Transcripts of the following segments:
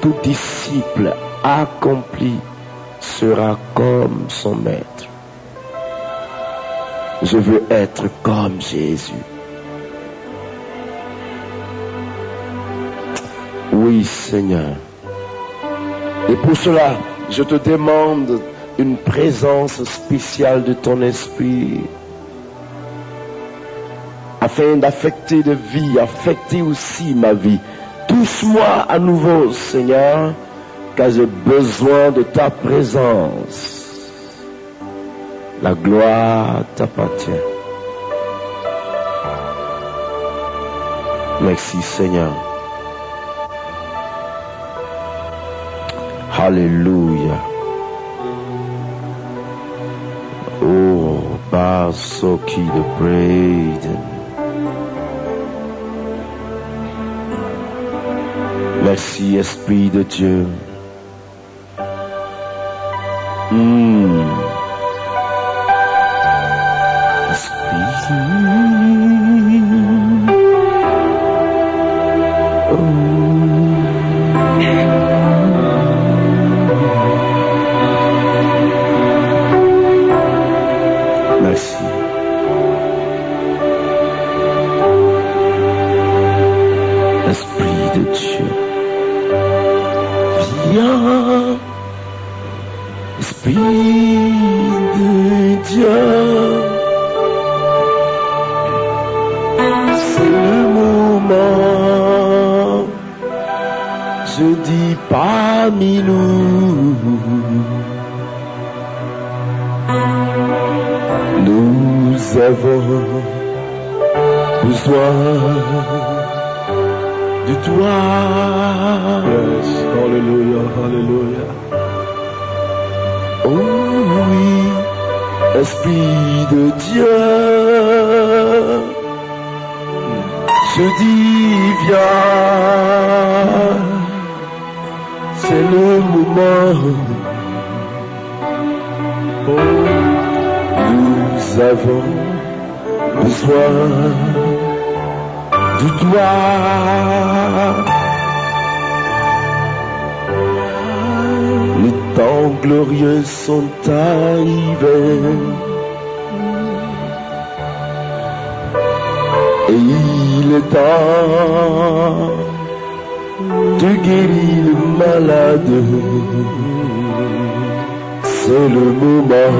tout disciple accompli sera comme son maître. Je veux être comme Jésus. Oui, Seigneur. Et pour cela, je te demande une présence spéciale de ton esprit, afin d'affecter de vie, affecter aussi ma vie. Touche-moi à nouveau, Seigneur, car j'ai besoin de ta présence. La gloire t'appartient. Merci, Seigneur. Alléluia. Oh, Basoki de Braden. Merci, Esprit de Dieu. Merci. Esprit de Dieu. Viens, Esprit de Dieu, c'est le moment, je dis parmi nous, nous avons besoin de toi. Yes, hallelujah, hallelujah. Oh oui, Esprit de Dieu, je dis viens, c'est le moment. Oh, nous avons besoin de toi. Les temps glorieux sont arrivés et il est temps de guérir le malade. C'est le moment,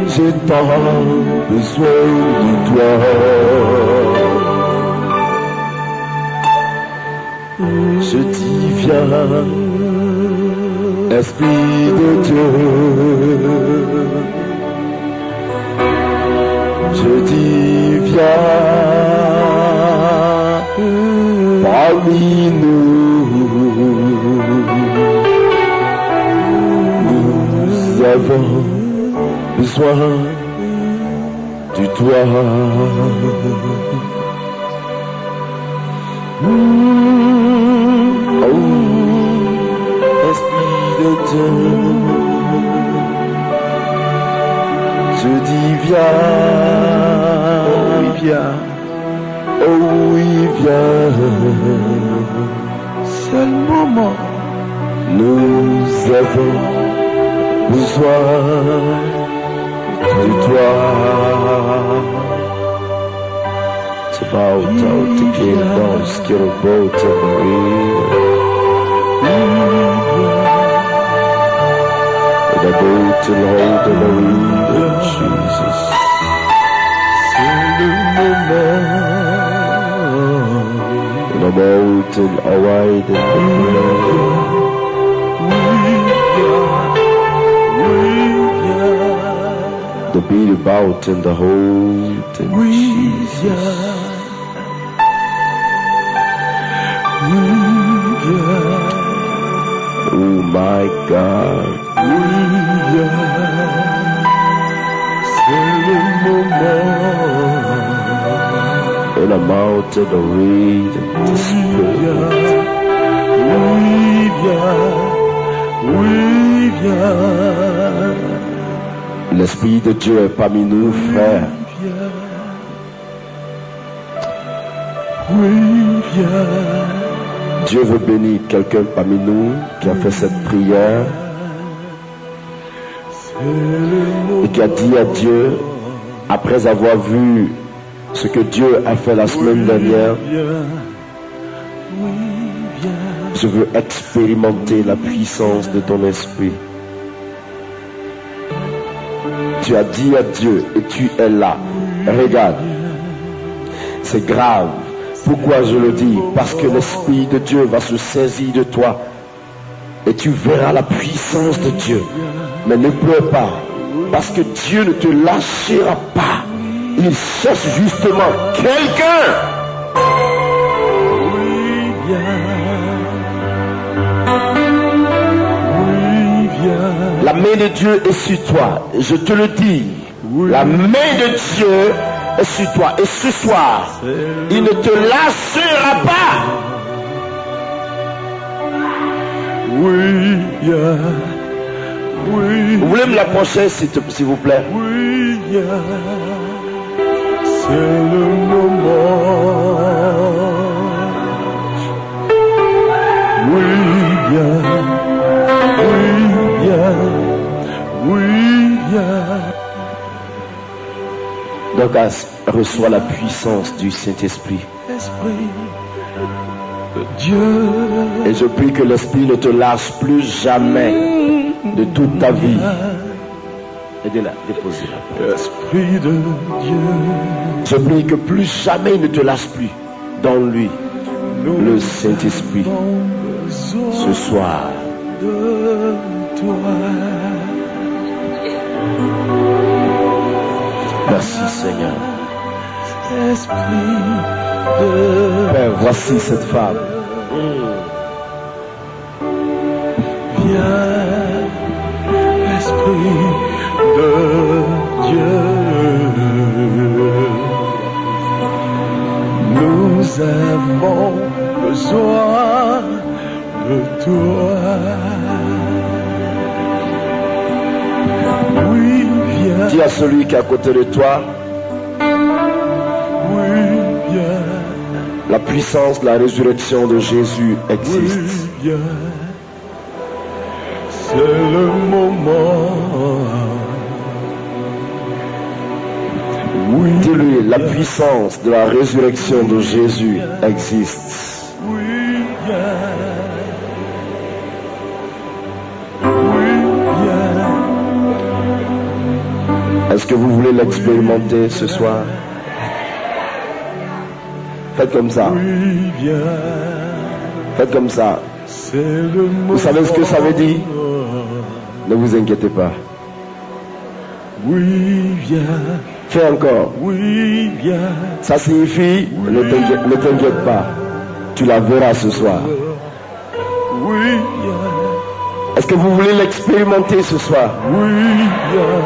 j'ai tant besoin de toi. Je dis viens, Esprit de Dieu, je dis viens parmi nous, nous avons besoin de toi. Je dis viens, oh oui viens, oh oui viens, c'est le moment, nous avons besoin de toi. It's about to get down, skid a boat and the boat and hold the marine, Jesus. C'est le moment. And the boat and a ride in the beat about in the hold and Jesus. Oh my God. C'est le moment. And I'm out of the reed and the spirit. L'Esprit de Dieu est parmi nous, frères. Dieu veut bénir quelqu'un parmi nous qui a fait cette prière et qui a dit à Dieu, après avoir vu ce que Dieu a fait la semaine dernière, je veux expérimenter la puissance de ton esprit. Tu as dit à Dieu et tu es là. Regarde, c'est grave. Pourquoi je le dis? Parce que l'Esprit de Dieu va se saisir de toi et tu verras la puissance de Dieu. Mais ne pleure pas, parce que Dieu ne te lâchera pas. Il cherche justement quelqu'un. La main de Dieu est sur toi. Je te le dis. La main de Dieu est sur toi. Et ce soir, il ne te lâchera pas. Vous voulez me l'approcher, s'il vous plaît? C'est le moment. Donc, reçois la puissance du Saint-Esprit. Et je prie que l'Esprit ne te lâche plus jamais de toute ta vie. Aidez-la, déposez-la. Esprit de Dieu. Je prie que plus jamais il ne te lâche plus dans lui, le Saint-Esprit, ce soir. De toi. Merci Seigneur. Esprit de Père, voici cette femme. Viens, Esprit de Dieu. Nous avons besoin de toi. Oui, viens. Dis à celui qui est à côté de toi, Oui, viens. la puissance de la résurrection de Jésus Oui, existe. viens. C'est le moment. Oui, Dis-lui, la puissance de la résurrection de Jésus existe. oui, viens. Oui, viens. Est-ce que vous voulez l'expérimenter ce soir? Faites comme ça. Oui, viens. Faites comme ça. C'est le moment. Vous savez ce que ça veut dire? Ne vous inquiétez pas. Oui, viens. Fais encore. Oui, viens. Ça signifie, ne t'inquiète pas. Tu la verras ce soir. Oui, viens. Est-ce que vous voulez l'expérimenter ce soir? Oui, viens.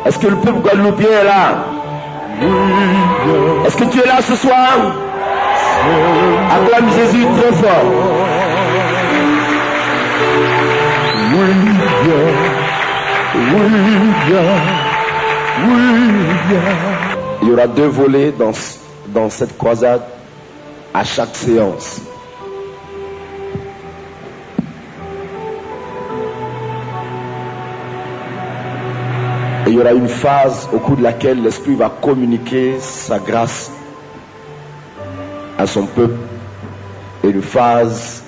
Est-ce que le peuple guadeloupéen est là? Oui, viens. Est-ce que tu es là ce soir? C'est le Acclame Jésus très fort. Oui, viens. Oui, viens. Oui, viens. Il y aura 2 volets dans cette croisade à chaque séance. Et il y aura une phase au cours de laquelle l'Esprit va communiquer sa grâce à son peuple et une phase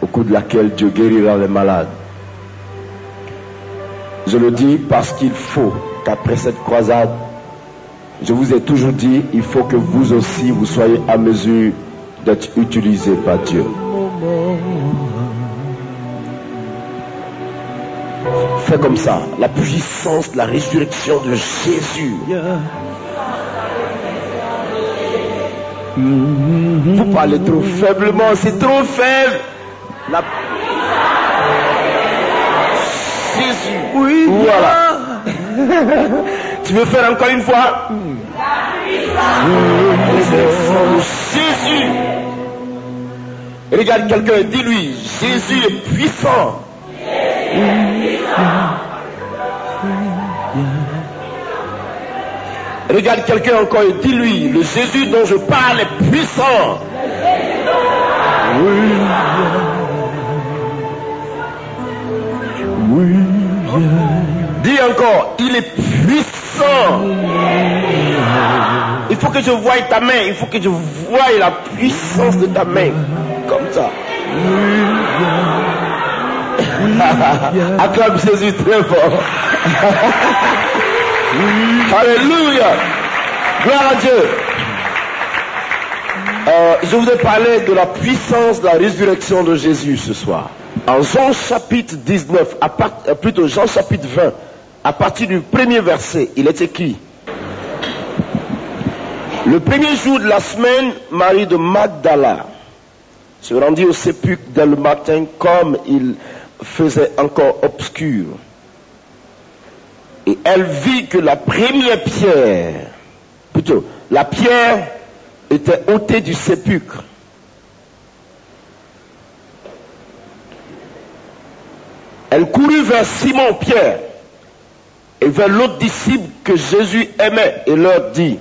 au cours de laquelle Dieu guérira les malades. Je le dis parce qu'il faut qu'après cette croisade, je vous ai toujours dit, il faut que vous aussi vous soyez à mesure d'être utilisé par Dieu. Fais comme ça, la puissance de la résurrection de Jésus. Vous parlez trop faiblement, c'est trop faible. La... Jésus. Oui, Voilà. Tu veux faire encore une fois? Jésus. Regarde quelqu'un, dis-lui, Jésus est puissant. Regarde quelqu'un encore et dis-lui, le Jésus dont je parle est puissant. Oui, que je voie ta main, il faut que je voie la puissance de ta main. Comme ça. Acclame Jésus très fort. Alléluia. Gloire à Dieu. Je vous ai parlé de la puissance de la résurrection de Jésus ce soir. En Jean chapitre 19, plutôt Jean chapitre 20, à partir du premier verset, il est écrit: le premier jour de la semaine, Marie de Magdala se rendit au sépulcre dès le matin comme il faisait encore obscur. Et elle vit que la première pierre, plutôt la pierre était ôtée du sépulcre. Elle courut vers Simon-Pierre et vers l'autre disciple que Jésus aimait et leur dit: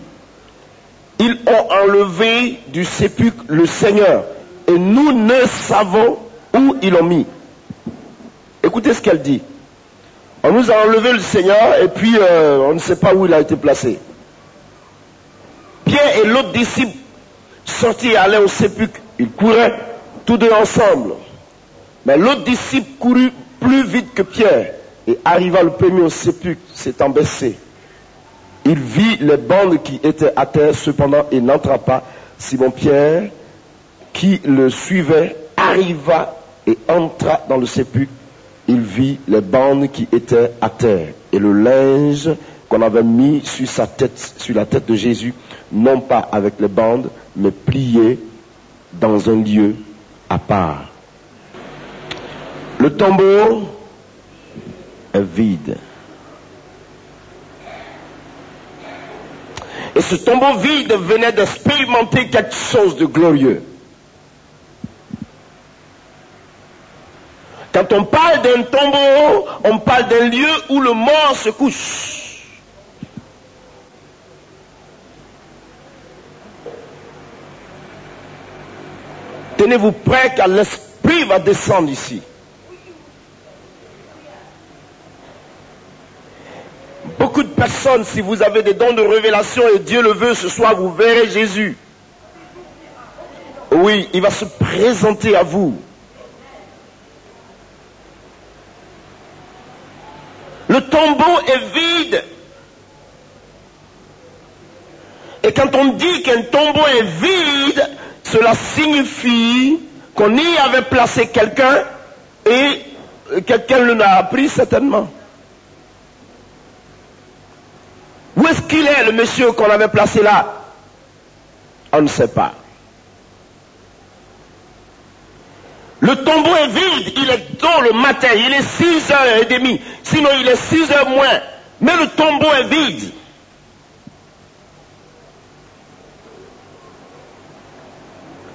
ils ont enlevé du sépulcre le Seigneur et nous ne savons où ils l'ont mis. Écoutez ce qu'elle dit. On nous a enlevé le Seigneur et puis on ne sait pas où il a été placé. Pierre et l'autre disciple sortis et allaient au sépulcre. Ils couraient tous deux ensemble. Mais l'autre disciple courut plus vite que Pierre et arriva le premier au sépulcre, s'étant baissé. Il vit les bandes qui étaient à terre, cependant il n'entra pas. Simon-Pierre, qui le suivait, arriva et entra dans le sépulcre. Il vit les bandes qui étaient à terre et le linge qu'on avait mis sur sa tête, sur la tête de Jésus, non pas avec les bandes, mais plié dans un lieu à part. Le tombeau est vide. Et ce tombeau vide venait d'expérimenter quelque chose de glorieux. Quand on parle d'un tombeau, on parle d'un lieu où le mort se couche. Tenez-vous prêts car l'esprit va descendre ici. Beaucoup de personnes, si vous avez des dons de révélation et Dieu le veut, ce soir vous verrez Jésus. Oui, il va se présenter à vous. Le tombeau est vide. Et quand on dit qu'un tombeau est vide, cela signifie qu'on y avait placé quelqu'un et quelqu'un le n'a pris certainement. Où est-ce qu'il est, le monsieur qu'on avait placé là? On ne sait pas. Le tombeau est vide, il est tôt le matin, il est 6h30, sinon il est 6h moins, mais le tombeau est vide.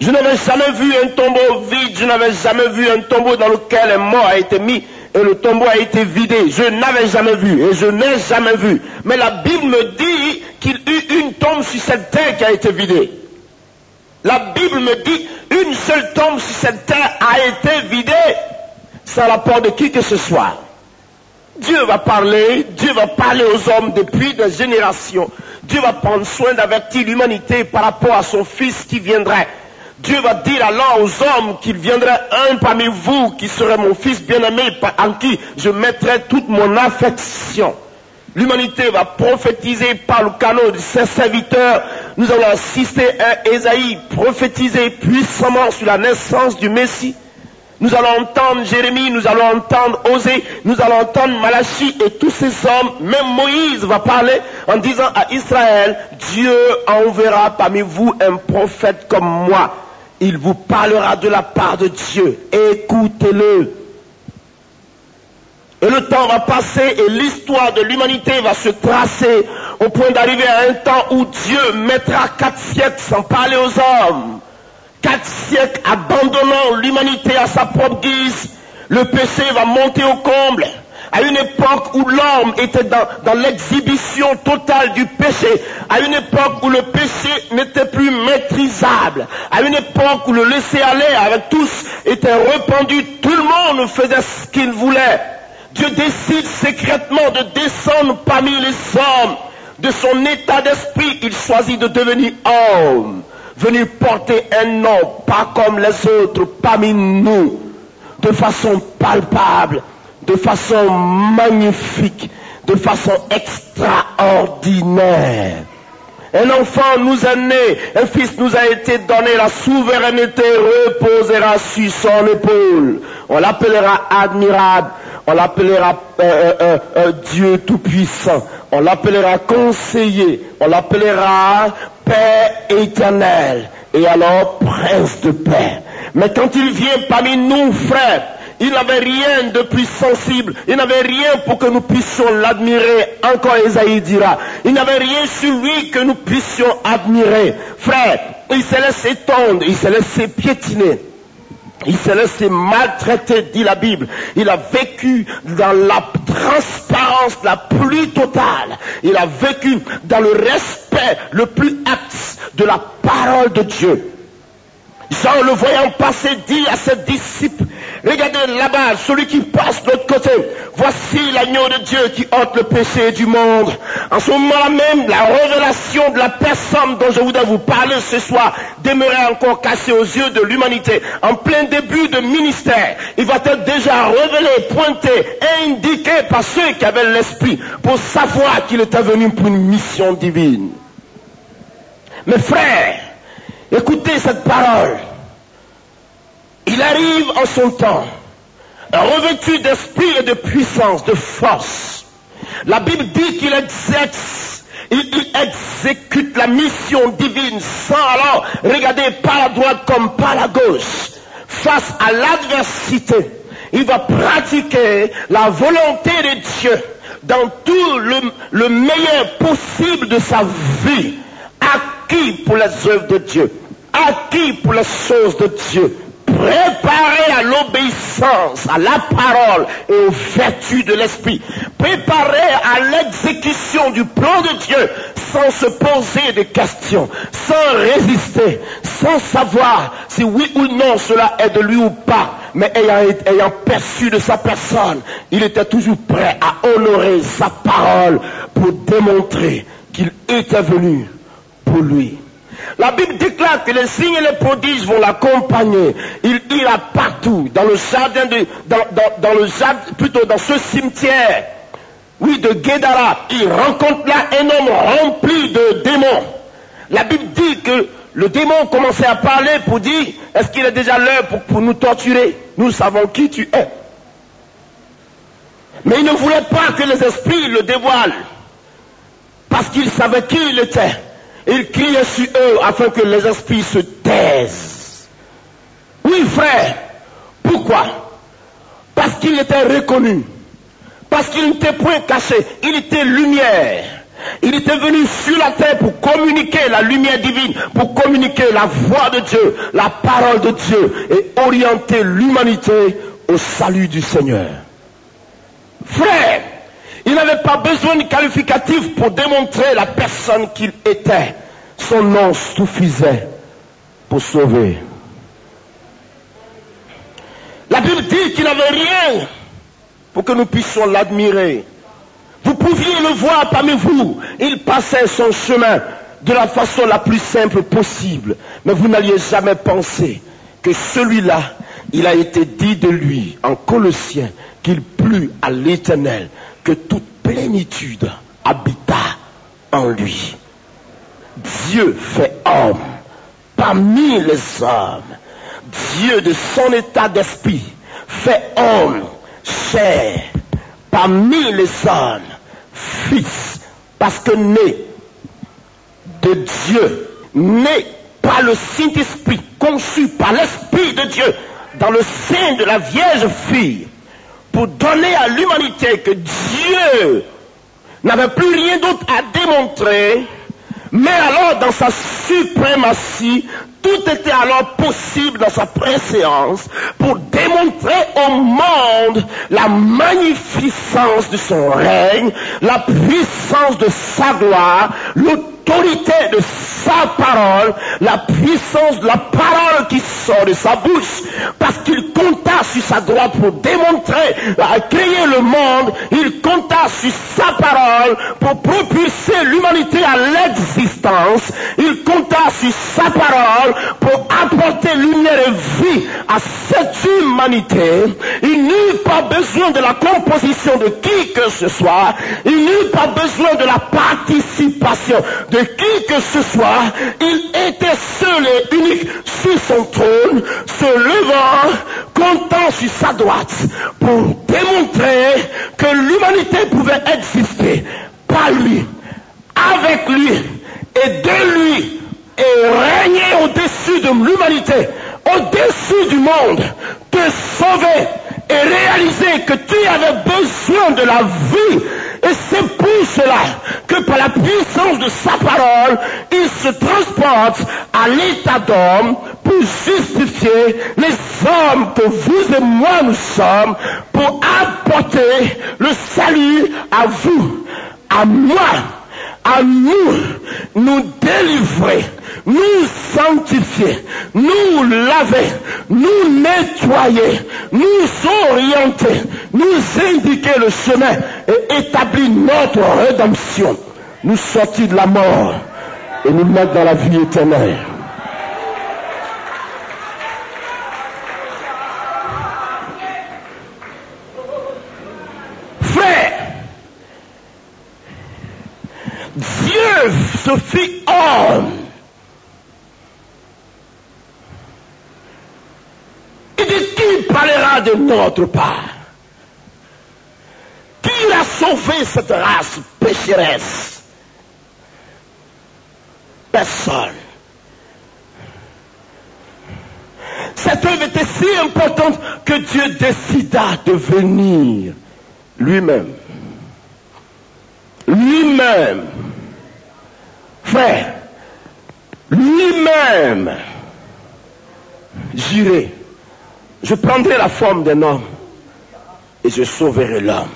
Je n'avais jamais vu un tombeau vide, je n'avais jamais vu un tombeau dans lequel un mort a été mis et le tombeau a été vidé. Je n'avais jamais vu et je n'ai jamais vu. Mais la Bible me dit qu'il y eut une tombe sur cette terre qui a été vidée. La Bible me dit une seule tombe sur cette terre a été vidée. Ça rapporte de qui que ce soit. Dieu va parler aux hommes depuis des générations. Dieu va prendre soin d'avertir l'humanité par rapport à son Fils qui viendrait. Dieu va dire alors aux hommes qu'il viendrait un parmi vous qui serait mon Fils bien-aimé en qui je mettrai toute mon affection. L'humanité va prophétiser par le canal de ses serviteurs. Nous allons assister à Ésaïe prophétiser puissamment sur la naissance du Messie. Nous allons entendre Jérémie, nous allons entendre Osée, nous allons entendre Malachie et tous ces hommes. Même Moïse va parler en disant à Israël, Dieu enverra parmi vous un prophète comme moi. Il vous parlera de la part de Dieu. Écoutez-le. Et le temps va passer et l'histoire de l'humanité va se tracer au point d'arriver à un temps où Dieu mettra 4 siècles sans parler aux hommes. 4 siècles abandonnant l'humanité à sa propre guise. Le péché va monter au comble. À une époque où l'homme était dans l'exhibition totale du péché, à une époque où le péché n'était plus maîtrisable, à une époque où le laisser-aller avec tous était répandu, tout le monde faisait ce qu'il voulait. Dieu décide secrètement de descendre parmi les hommes de son état d'esprit, il choisit de devenir homme, venu porter un nom, pas comme les autres, parmi nous, de façon palpable, de façon magnifique, de façon extraordinaire. Un enfant nous est né, un fils nous a été donné, la souveraineté reposera sur son épaule. On l'appellera admirable, on l'appellera Dieu tout-puissant, on l'appellera conseiller, on l'appellera Père éternel, et alors Prince de paix. Mais quand il vient parmi nous, frères, il n'avait rien de plus sensible. Il n'avait rien pour que nous puissions l'admirer. Encore Esaïe dira, il n'avait rien sur lui que nous puissions admirer. Frère, il s'est laissé tondre, il s'est laissé piétiner. Il s'est laissé maltraiter, dit la Bible. Il a vécu dans la transparence la plus totale. Il a vécu dans le respect le plus acte de la parole de Dieu. Jean, le voyant passer, dit à ses disciples, regardez là-bas, celui qui passe de l'autre côté, voici l'agneau de Dieu qui ôte le péché du monde. En ce moment-là même, la révélation de la personne dont je voudrais vous parler ce soir demeurait encore cachée aux yeux de l'humanité. En plein début de ministère, il va être déjà révélé, pointé, indiqué par ceux qui avaient l'esprit pour savoir qu'il était venu pour une mission divine. Mes frères, écoutez cette parole. Il arrive en son temps, revêtu d'esprit et de puissance, de force. La Bible dit qu'il il exécute la mission divine sans alors regarder par la droite comme par la gauche. Face à l'adversité, il va pratiquer la volonté de Dieu dans tout le meilleur possible de sa vie. Acquis pour les œuvres de Dieu, acquis pour les choses de Dieu, préparé à l'obéissance, à la parole et aux vertus de l'esprit, préparé à l'exécution du plan de Dieu, sans se poser de questions, sans résister, sans savoir si oui ou non cela est de lui ou pas, mais ayant perçu de sa personne, il était toujours prêt à honorer sa parole pour démontrer qu'il était venu pour lui. La Bible déclare que les signes et les prodiges vont l'accompagner. Il ira partout, dans le jardin dans ce cimetière, oui, de Guédara. Il rencontre là un homme rempli de démons. La Bible dit que le démon commençait à parler pour dire, est-ce qu'il est déjà l'heure pour nous torturer? Nous savons qui tu es. Mais il ne voulait pas que les esprits le dévoilent, parce qu'il savait qui il était. Il criait sur eux afin que les esprits se taisent. Oui, frère. Pourquoi? Parce qu'il était reconnu. Parce qu'il n'était point caché. Il était lumière. Il était venu sur la terre pour communiquer la lumière divine, pour communiquer la voix de Dieu, la parole de Dieu et orienter l'humanité au salut du Seigneur. Frère, il n'avait pas besoin de qualificatif pour démontrer la personne qu'il était. Son nom suffisait pour sauver. La Bible dit qu'il n'avait rien pour que nous puissions l'admirer. Vous pouviez le voir parmi vous. Il passait son chemin de la façon la plus simple possible. Mais vous n'alliez jamais penser que celui-là, il a été dit de lui en Colossiens qu'il plut à l'Éternel que toute plénitude habita en lui. Dieu fait homme parmi les hommes. Dieu de son état d'esprit fait homme, chair, parmi les hommes, fils, parce que né de Dieu, né par le Saint-Esprit, conçu par l'Esprit de Dieu, dans le sein de la Vierge fille, pour donner à l'humanité que Dieu n'avait plus rien d'autre à démontrer, mais alors dans sa suprématie, tout était alors possible dans sa préséance pour démontrer au monde la magnificence de son règne, la puissance de sa gloire, l'autorité de sa parole, la puissance de la parole qui sort de sa bouche, parce qu'il compta sur sa droite pour démontrer, créer le monde, il compta sur sa parole pour propulser l'humanité à l'existence, il compta sur sa parole pour apporter lumière et vie à cette humanité. Il n'eut pas besoin de la composition de qui que ce soit, il n'eut pas besoin de la participation de qui que ce soit, il était seul et unique sur son trône, se levant, comptant sur sa droite, pour démontrer que l'humanité pouvait exister par lui, avec lui et de lui, et régner au-dessus de l'humanité, au-dessus du monde, te sauver et réaliser que tu avais besoin de la vie. Et c'est pour cela que par la puissance de sa parole, il se transporte à l'état d'homme pour justifier les hommes que vous et moi nous sommes, pour apporter le salut à vous, à moi, à nous délivrer, nous sanctifier, nous laver, nous nettoyer, nous orienter, nous indiquer le chemin et établir notre rédemption, nous sortir de la mort et nous mettre dans la vie éternelle. Frère, Dieu se fit homme. Et de qui parlera de notre part? Qui a sauvé cette race pécheresse? Personne. Cette œuvre était si importante que Dieu décida de venir lui-même. Lui-même. Frère, lui-même. J'irai. Je prendrai la forme d'un homme et je sauverai l'homme.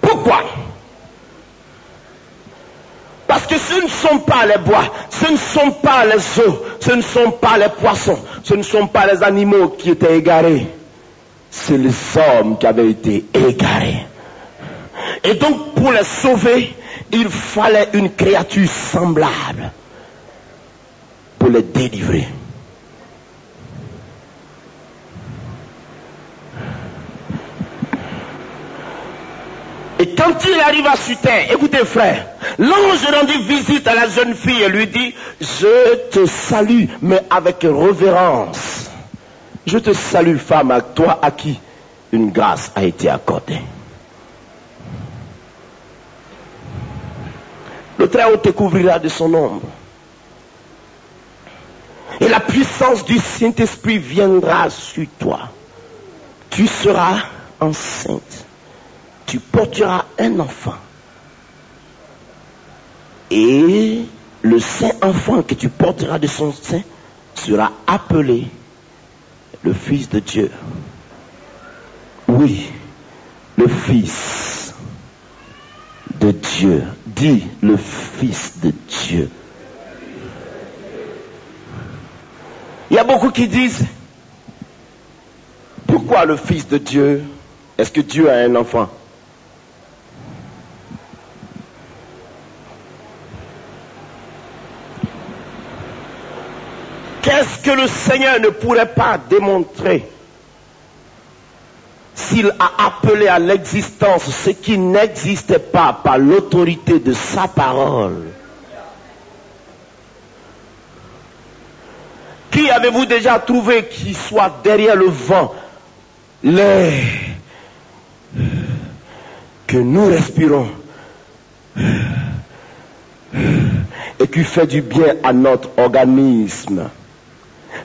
Pourquoi? Parce que ce ne sont pas les bois, ce ne sont pas les eaux, ce ne sont pas les poissons, ce ne sont pas les animaux qui étaient égarés. C'est les hommes qui avaient été égarés. Et donc pour les sauver, il fallait une créature semblable pour les délivrer. Et quand il arriva sur terre, écoutez frère, l'ange rendit visite à la jeune fille et lui dit, je te salue, mais avec révérence. Je te salue, femme, à toi à qui une grâce a été accordée. Le Très-Haut te couvrira de son ombre. Et la puissance du Saint-Esprit viendra sur toi. Tu seras enceinte. Tu porteras un enfant. Et le saint enfant que tu porteras de son sein sera appelé le Fils de Dieu. Oui, le Fils de Dieu. Dis le Fils de Dieu. Il y a beaucoup qui disent, pourquoi le Fils de Dieu? Est-ce que Dieu a un enfant? Qu'est-ce que le Seigneur ne pourrait pas démontrer s'il a appelé à l'existence ce qui n'existait pas par l'autorité de sa parole? Qui avez-vous déjà trouvé qui soit derrière le vent, l'air que nous respirons et qui fait du bien à notre organisme?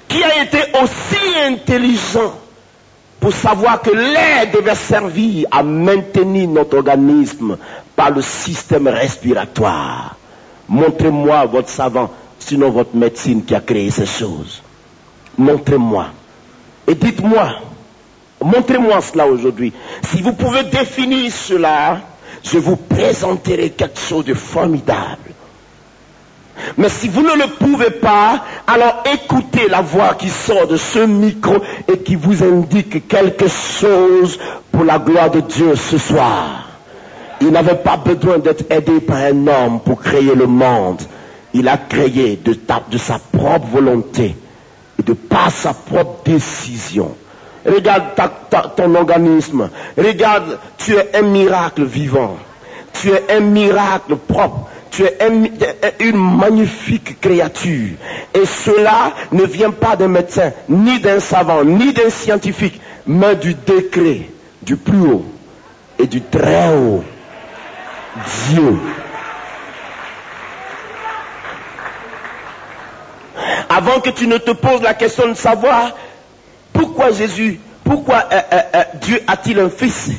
Qui a été aussi intelligent pour savoir que l'air devait servir à maintenir notre organisme par le système respiratoire? Montrez-moi votre savant, sinon votre médecine qui a créé ces choses. Montrez-moi. Et dites-moi, montrez-moi cela aujourd'hui. Si vous pouvez définir cela, je vous présenterai quelque chose de formidable. Mais si vous ne le pouvez pas, alors écoutez la voix qui sort de ce micro et qui vous indique quelque chose pour la gloire de Dieu ce soir. Il n'avait pas besoin d'être aidé par un homme pour créer le monde. Il a créé de sa propre volonté et de par sa propre décision. Regarde ton organisme. Regarde, tu es un miracle vivant. Tu es un miracle propre. Tu es une magnifique créature. Et cela ne vient pas d'un médecin, ni d'un savant, ni d'un scientifique, mais du décret du plus haut et du très haut Dieu. Avant que tu ne te poses la question de savoir pourquoi Dieu a-t-il un fils,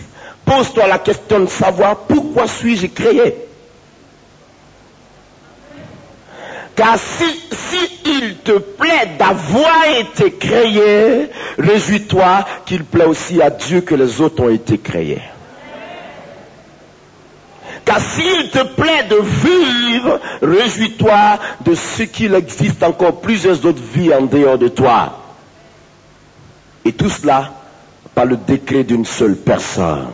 pose-toi la question de savoir pourquoi suis-je créé. Car si il te plaît d'avoir été créé, réjouis-toi qu'il plaît aussi à Dieu que les autres ont été créés. Car s'il te plaît de vivre, réjouis-toi de ce qu'il existe encore plusieurs autres vies en dehors de toi. Et tout cela par le décret d'une seule personne.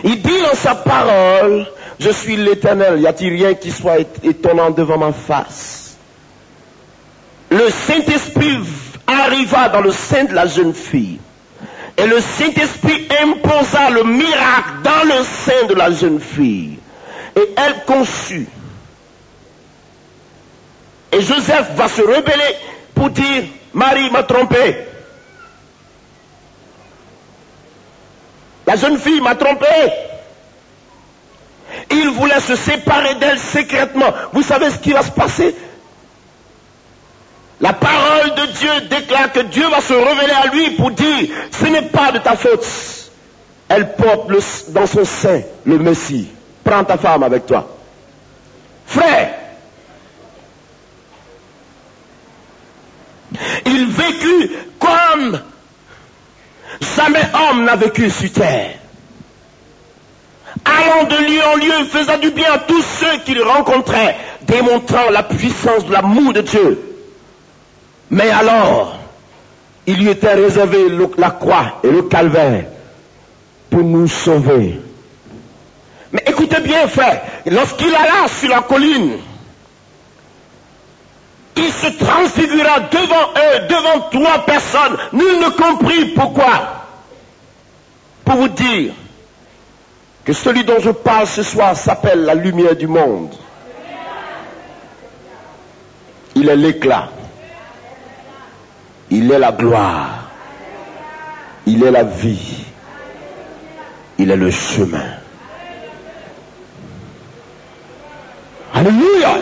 Il dit dans sa parole, je suis l'Éternel, y a-t-il rien qui soit étonnant devant ma face? Le Saint-Esprit arriva dans le sein de la jeune fille. Et le Saint-Esprit imposa le miracle dans le sein de la jeune fille. Et elle conçut. Et Joseph va se rebeller pour dire, Marie m'a trompé. La jeune fille m'a trompé. Il voulait se séparer d'elle secrètement. Vous savez ce qui va se passer? La parole de Dieu déclare que Dieu va se révéler à lui pour dire, ce n'est pas de ta faute. Elle porte dans son sein le Messie. Prends ta femme avec toi. Frère, il vécut comme jamais homme n'a vécu sur terre. Allant de lieu en lieu, faisant du bien à tous ceux qu'il rencontrait, démontrant la puissance de l'amour de Dieu. Mais alors, il lui était réservé la croix et le calvaire pour nous sauver. Mais écoutez bien, frère, lorsqu'il alla sur la colline, il se transfigura devant eux, devant 3 personnes. Nul ne comprit pourquoi. Pour vous dire que celui dont je parle ce soir s'appelle la lumière du monde. Il est l'éclat. Il est la gloire. Il est la vie. Il est le chemin. Alléluia.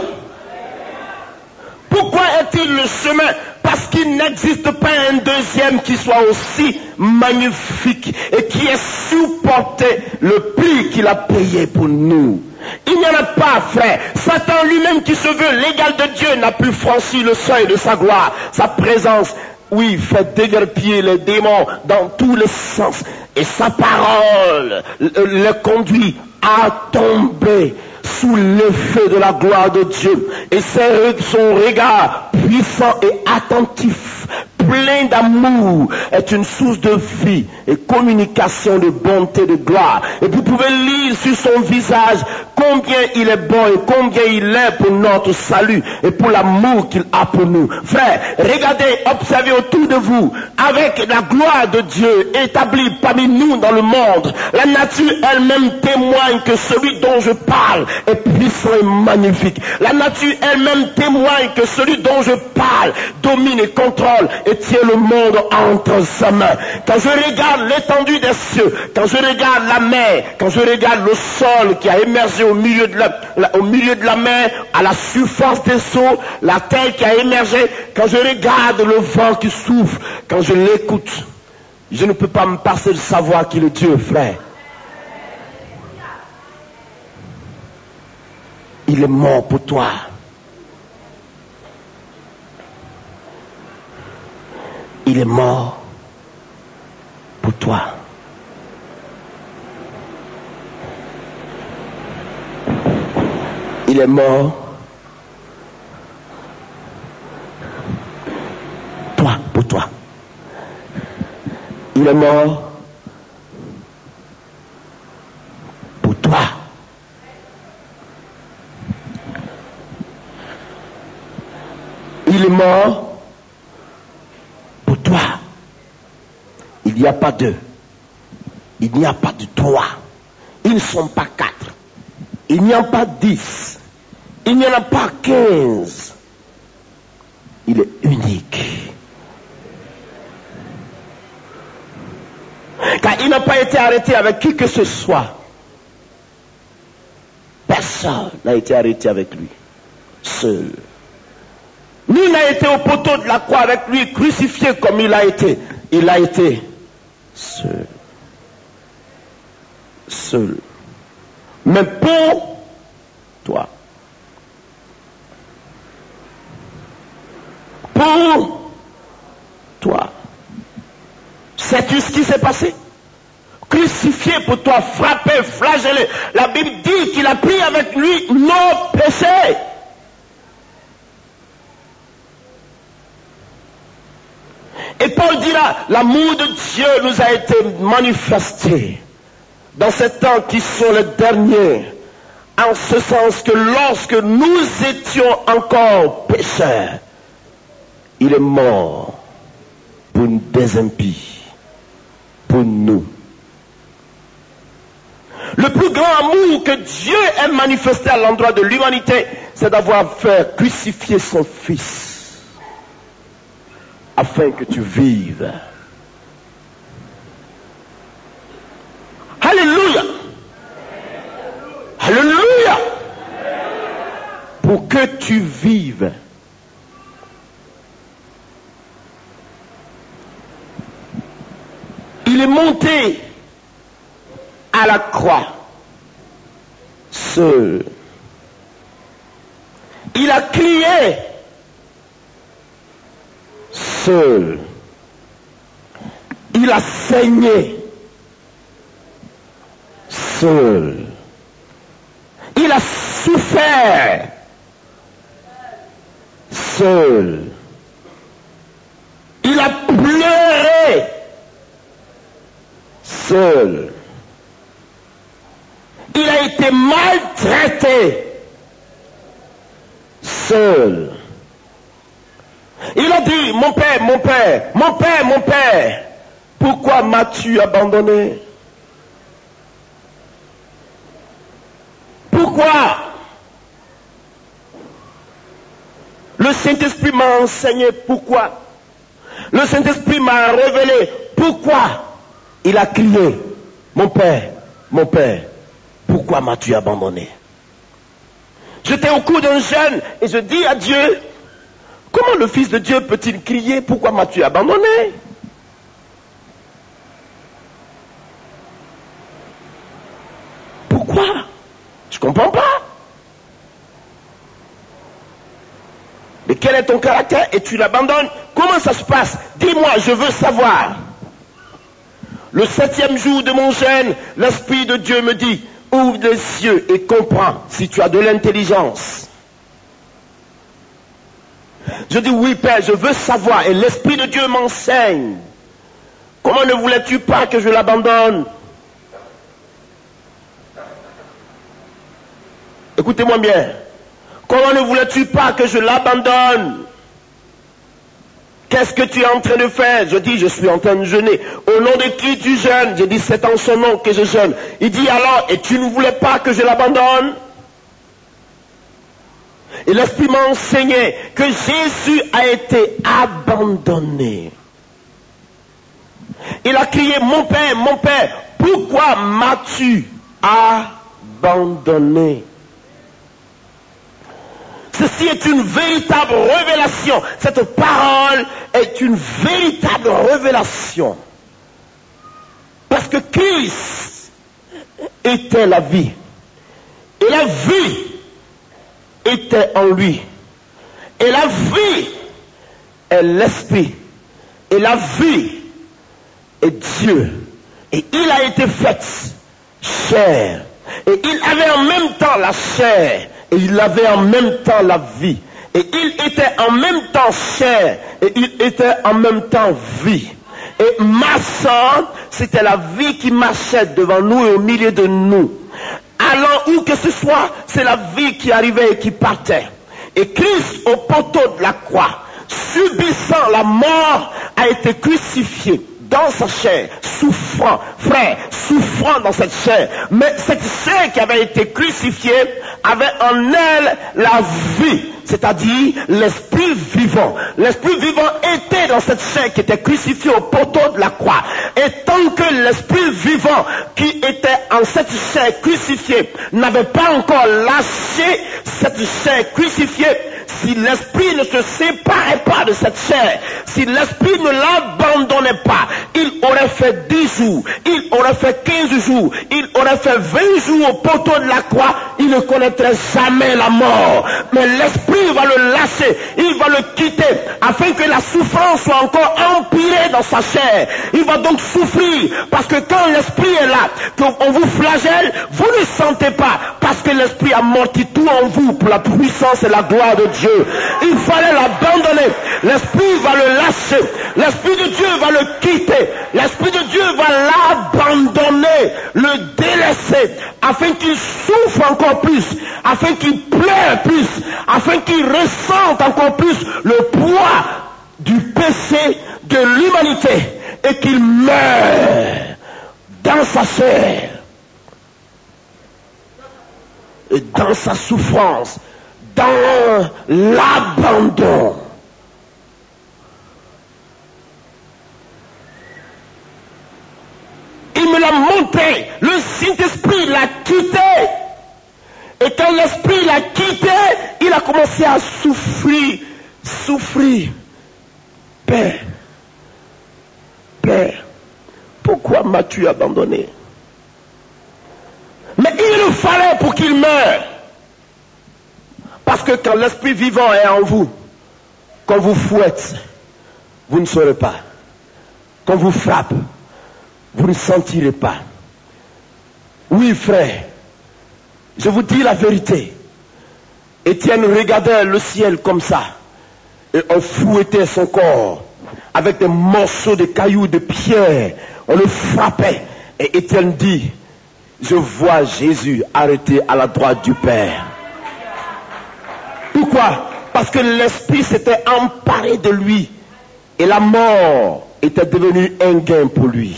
Pourquoi est-il le chemin? Parce qu'il n'existe pas un deuxième qui soit aussi magnifique et qui ait supporté le prix qu'il a payé pour nous. Il n'y en a pas, frère. Satan lui-même qui se veut l'égal de Dieu n'a pu franchir le seuil de sa gloire. Sa présence, oui, fait déguerpir les démons dans tous les sens. Et sa parole le conduit à tomber sous l'effet de la gloire de Dieu. Et son regard puissant et attentif, plein d'amour, est une source de vie et communication de bonté, de gloire. Et vous pouvez lire sur son visage combien il est bon et combien il est pour notre salut et pour l'amour qu'il a pour nous. Frère, regardez, observez autour de vous, avec la gloire de Dieu établie parmi nous dans le monde, la nature elle-même témoigne que celui dont je parle est puissant et magnifique. La nature elle-même témoigne que celui dont je parle domine et contrôle et tient le monde entre sa main. Quand je regarde l'étendue des cieux, quand je regarde la mer, quand je regarde le sol qui a émergé au milieu de la mer, à la surface des eaux, la terre qui a émergé, quand je regarde le vent qui souffle, quand je l'écoute, je ne peux pas me passer de savoir qu'il est Dieu, frère. Il est mort pour toi. Il est mort pour toi. Il est mort. Pour toi. Il est mort pour toi. Il est mort pour toi. Il n'y a pas deux. Il n'y a pas de trois. Ils ne sont pas quatre. Il n'y a pas 10. Il n'y en a pas 15. Il est unique. Car il n'a pas été arrêté avec qui que ce soit. Personne n'a été arrêté avec lui. Seul. Nul n'a été au poteau de la croix avec lui, crucifié comme il a été. Il a été seul. Seul. Mais pour toi. Pour toi. Sais-tu ce qui s'est passé? Crucifié pour toi, frappé, flagellé. La Bible dit qu'il a pris avec lui nos péchés. Et Paul dira, l'amour de Dieu nous a été manifesté dans ces temps qui sont les derniers, en ce sens que lorsque nous étions encore pécheurs, il est mort pour des impies, pour nous. Le plus grand amour que Dieu ait manifesté à l'endroit de l'humanité, c'est d'avoir fait crucifier son Fils, afin que tu vives. Alléluia! Alléluia! Pour que tu vives. Il est monté à la croix, seul. Il a crié, seul. Il a saigné, seul. Il a souffert, seul. Il a pleuré, seul. Il a été maltraité, seul. Il a dit, mon père, mon père, mon père, mon père, pourquoi m'as-tu abandonné? Pourquoi? Le Saint-Esprit m'a enseigné pourquoi. Le Saint-Esprit m'a révélé pourquoi. Il a crié, mon père, pourquoi m'as-tu abandonné? J'étais au cou d'un jeûne et je dis à Dieu, comment le Fils de Dieu peut-il crier, pourquoi m'as-tu abandonné? Pourquoi? Je ne comprends pas. Mais quel est ton caractère et tu l'abandonnes? Comment ça se passe? Dis-moi, je veux savoir. Le 7e jour de mon jeûne, l'Esprit de Dieu me dit, ouvre les yeux et comprends si tu as de l'intelligence. Je dis, oui Père, je veux savoir. Et l'Esprit de Dieu m'enseigne. Comment ne voulais-tu pas que je l'abandonne? Écoutez-moi bien. Comment ne voulais-tu pas que je l'abandonne? Qu'est-ce que tu es en train de faire? Je dis, je suis en train de jeûner. Au nom de qui tu jeûnes? Je dis, c'est en son nom que je jeûne. Il dit alors, et tu ne voulais pas que je l'abandonne? Et l'Esprit m'a enseigné que Jésus a été abandonné. Il a crié, mon Père, pourquoi m'as-tu abandonné? Ceci est une véritable révélation. Cette parole est une véritable révélation. Parce que Christ était la vie. Et la vie était en lui. Et la vie est l'esprit. Et la vie est Dieu. Et il a été fait chair. Et il avait en même temps la chair et il avait en même temps la vie. Et il était en même temps chair et il était en même temps vie. Et marchant, c'était la vie qui marchait devant nous et au milieu de nous. Allant où que ce soit, c'est la vie qui arrivait et qui partait. Et Christ, au poteau de la croix, subissant la mort, a été crucifié dans sa chair, souffrant, frère, souffrant dans cette chair. Mais cette chair qui avait été crucifiée avait en elle la vie, c'est-à-dire l'esprit vivant. L'esprit vivant était dans cette chair qui était crucifiée au poteau de la croix. Et tant que l'esprit vivant qui était en cette chair crucifiée n'avait pas encore lâché cette chair crucifiée, si l'esprit ne se séparait pas de cette chair, si l'esprit ne l'abandonnait pas, il aurait fait 10 jours, il aurait fait 15 jours, il aurait fait 20 jours au poteau de la croix, il ne connaîtrait jamais la mort. Mais l'esprit va le lâcher, il va le quitter, afin que la souffrance soit encore empirée dans sa chair. Il va donc souffrir, parce que quand l'esprit est là, qu'on vous flagelle, vous ne sentez pas, parce que l'esprit a amorti tout en vous pour la puissance et la gloire de Dieu. Il fallait l'abandonner. L'esprit va le lâcher. L'esprit de Dieu va le quitter. L'esprit de Dieu va l'abandonner, le délaisser, afin qu'il souffre encore plus, afin qu'il pleure plus, afin qu'il ressente encore plus le poids du péché de l'humanité et qu'il meure dans sa chair et dans sa souffrance, dans l'abandon. Il me l'a montré, le Saint-Esprit l'a quitté. Et quand l'Esprit l'a quitté, il a commencé à souffrir. Père, pourquoi m'as-tu abandonné? Mais il le fallait pour qu'il meure. Parce que quand l'esprit vivant est en vous, quand vous fouette, vous ne saurez pas. Quand vous frappe, vous ne sentirez pas. Oui, frère, je vous dis la vérité. Étienne regardait le ciel comme ça, et on fouettait son corps avec des morceaux de cailloux, de pierre. On le frappait, et Étienne dit, je vois Jésus arrêté à la droite du Père. Pourquoi? Parce que l'esprit s'était emparé de lui et la mort était devenue un gain pour lui.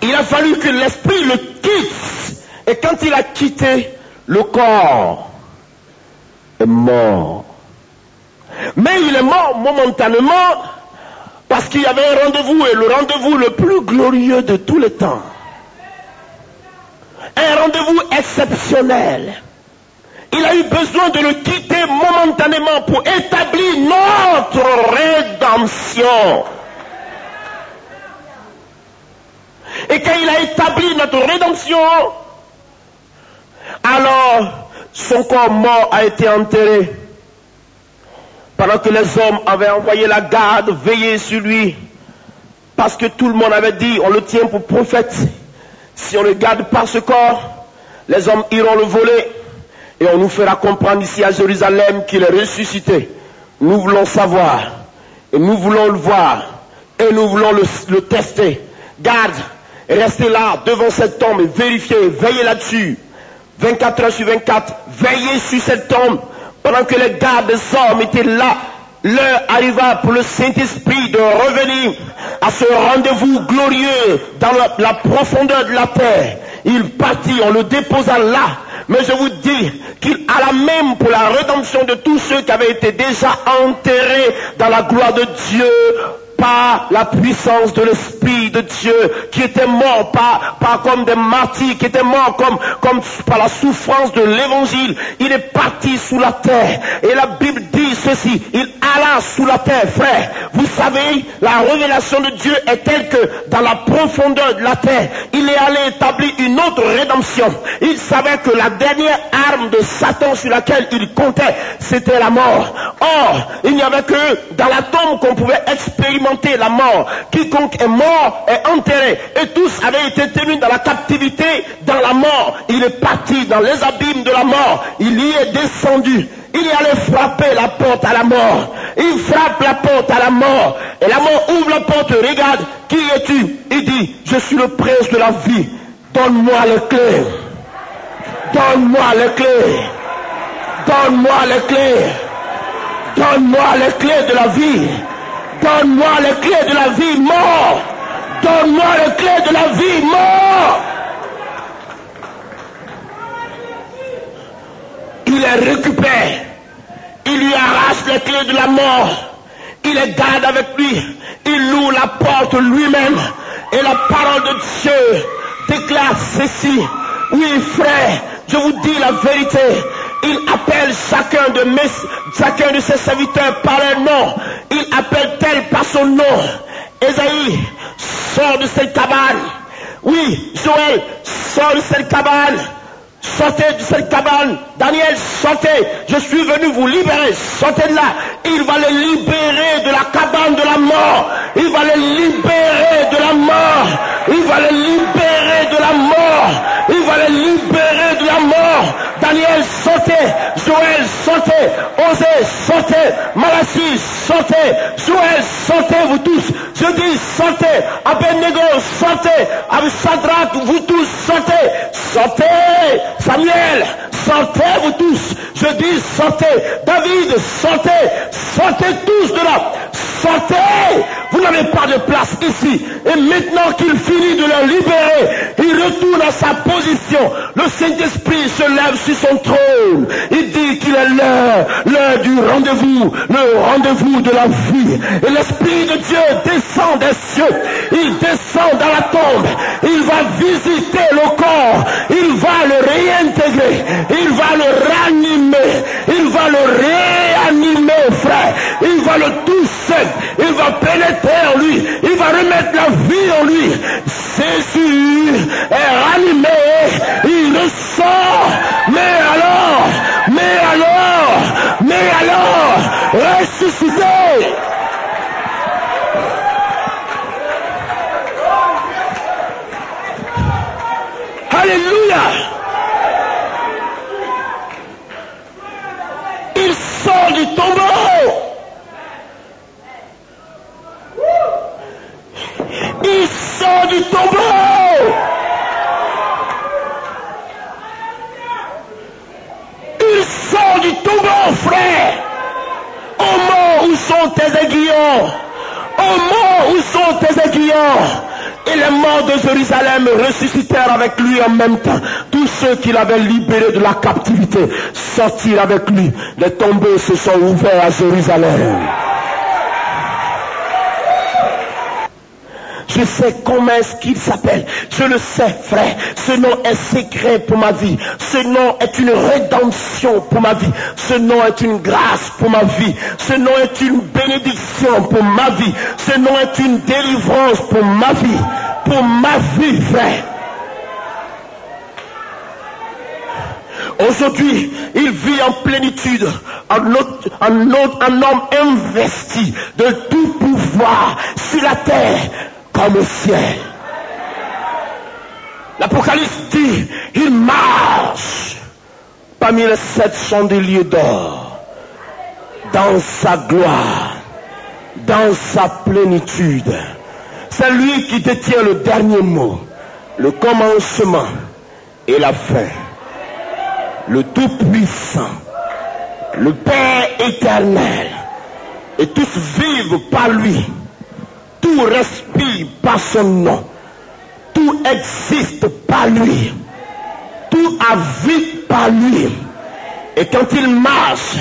Il a fallu que l'esprit le quitte, et quand il a quitté, le corps est mort. Mais il est mort momentanément parce qu'il y avait un rendez-vous, et le rendez-vous le plus glorieux de tous les temps. Un rendez-vous exceptionnel. Il a eu besoin de le quitter momentanément pour établir notre rédemption. Et quand il a établi notre rédemption, alors son corps mort a été enterré. Pendant que les hommes avaient envoyé la garde veiller sur lui, parce que tout le monde avait dit, on le tient pour prophète. Si on ne garde pas ce corps, les hommes iront le voler, et on nous fera comprendre ici à Jérusalem qu'il est ressuscité. Nous voulons savoir, et nous voulons le voir, et nous voulons le tester. Garde, restez là devant cette tombe et vérifiez, veillez là-dessus. 24 heures sur 24, veillez sur cette tombe. Pendant que les gardes des hommes étaient là, l'heure arriva pour le Saint-Esprit de revenir à ce rendez-vous glorieux dans la profondeur de la terre. Il partit, on le déposa là. Mais je vous dis qu'il alla même pour la rédemption de tous ceux qui avaient été déjà enterrés dans la gloire de Dieu, par la puissance de l'Esprit de Dieu, qui était mort pas comme des martyrs, qui était mort comme par la souffrance de l'évangile. Il est parti sous la terre, et la Bible dit ceci, il alla sous la terre, frère. Vous savez, la révélation de Dieu est telle que dans la profondeur de la terre, il est allé établir une autre rédemption. Il savait que la dernière arme de Satan sur laquelle il comptait, c'était la mort. Or, il n'y avait que dans la tombe qu'on pouvait expérimenter la mort. Quiconque est mort est enterré. Et tous avaient été tenus dans la captivité, dans la mort. Il est parti dans les abîmes de la mort. Il y est descendu. Il est allé frapper la porte à la mort. Il frappe la porte à la mort. Et la mort ouvre la porte, regarde, qui es-tu? Il dit, je suis le prince de la vie. Donne-moi les clés. Donne-moi les clés. Donne-moi les clés. Donne-moi les clés de la vie. Donne-moi les clés de la vie, mort. Donne-moi les clés de la vie, mort. Il les récupère. Il lui arrache les clés de la mort. Il les garde avec lui. Il ouvre la porte lui-même. Et la parole de Dieu déclare ceci. Oui, frère, je vous dis la vérité. Il appelle chacun de ses serviteurs par leur nom. Il appelle tel par son nom. Ésaïe, sors de cette cabane. Oui, Joël, sors de cette cabane. Sortez de cette cabane. Daniel, sortez. Je suis venu vous libérer. Sortez de là. Il va les libérer de la cabane de la mort. Il va les libérer de la mort. Il va les libérer de la mort. Il va les libérer de la mort. Daniel, sortez. Joël, sortez. Osée, sortez. Malachie, sortez. Joël, sortez, vous tous. Je dis, sortez. Abednego, sortez. Shadrach, vous tous, sortez. Sortez. Samuel, sortez, vous tous. Je dis, sortez. David, sortez. Sortez tous de là. Sortez. Vous n'avez pas de place ici. Et maintenant qu'il finit de le libérer, il retourne à sa position. Le Saint-Esprit se lève sur son trône. Il dit qu'il est l'heure du rendez-vous, le rendez-vous de la vie. Et l'Esprit de Dieu descend des cieux. Il descend dans la tombe. Il va visiter le corps. Il va le réintégrer. Il va le ranimer. Il va le réanimer, frère. Il va le toucher. Il va pénétrer en lui. Il va remettre la vie en lui. Jésus est ranimé. Il ressort. Mais alors, ressuscité. Alléluia. Il sort du tombeau. Il sort du tombeau. Il sort du tombeau, frère. Au mort, où sont tes aiguillons? Au mort, où sont tes aiguillons? Et les morts de Jérusalem ressuscitèrent avec lui en même temps. Tous ceux qu'il avait libérés de la captivité sortirent avec lui. Les tombeaux se sont ouverts à Jérusalem. Je sais comment est-ce qu'il s'appelle. Je le sais, frère. Ce nom est secret pour ma vie. Ce nom est une rédemption pour ma vie. Ce nom est une grâce pour ma vie. Ce nom est une bénédiction pour ma vie. Ce nom est une délivrance pour ma vie. Pour ma vie, frère. Aujourd'hui, il vit en plénitude, un homme investi de tout pouvoir sur la terre comme au ciel. L'Apocalypse dit, il marche parmi les 7 chandeliers d'or, dans sa gloire, dans sa plénitude. C'est lui qui détient le dernier mot, le commencement et la fin. Le Tout-Puissant, le Père éternel, et tous vivent par lui. Tout respire par son nom. Tout existe par lui. Tout a vie par lui. Et quand il marche,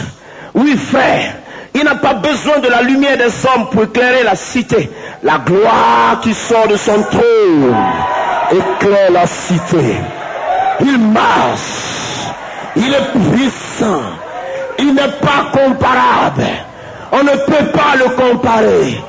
oui frère, il n'a pas besoin de la lumière des hommes pour éclairer la cité. La gloire qui sort de son trône éclaire la cité. Il marche. Il est puissant. Il n'est pas comparable. On ne peut pas le comparer.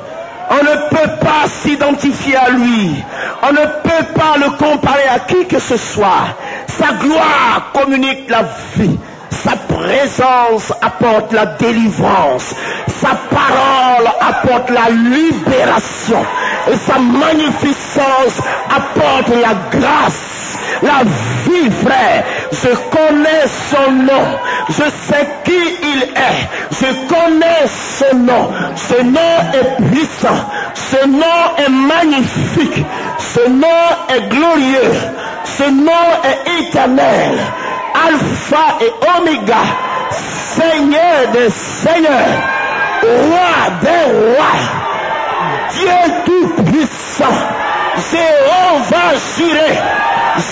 On ne peut pas s'identifier à lui. On ne peut pas le comparer à qui que ce soit. Sa gloire communique la vie. Sa présence apporte la délivrance. Sa parole apporte la libération. Et sa magnificence apporte la grâce, la vie, frère. Je connais son nom. Je sais qui il est. Je connais son nom. Ce nom est puissant. Ce nom est magnifique. Ce nom est glorieux. Ce nom est éternel. Alpha et Oméga, Seigneur des seigneurs, Roi des rois, Dieu tout-puissant, Jéhovah Jireh,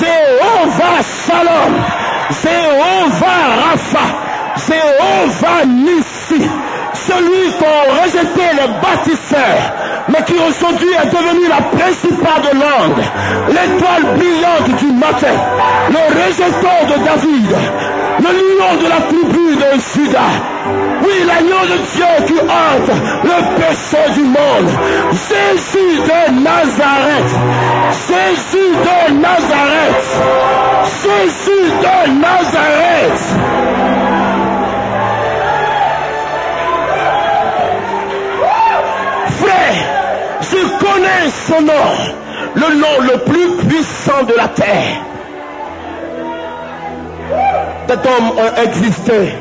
Jéhovah Shalom, Jéhovah Rapha, Jéhovah Nissi, celui qu'ont rejeté les bâtisseurs, mais qui aujourd'hui est devenu la principale de l'onde, l'étoile brillante du matin, le rejeton de David, le lion de la tribu de Juda, oui, l'agneau de Dieu qui hante le péché du monde, Jésus de Nazareth, Jésus de Nazareth, Jésus de Nazareth. Frère, je connais son nom, le nom le plus puissant de la terre. Des hommes ont existé,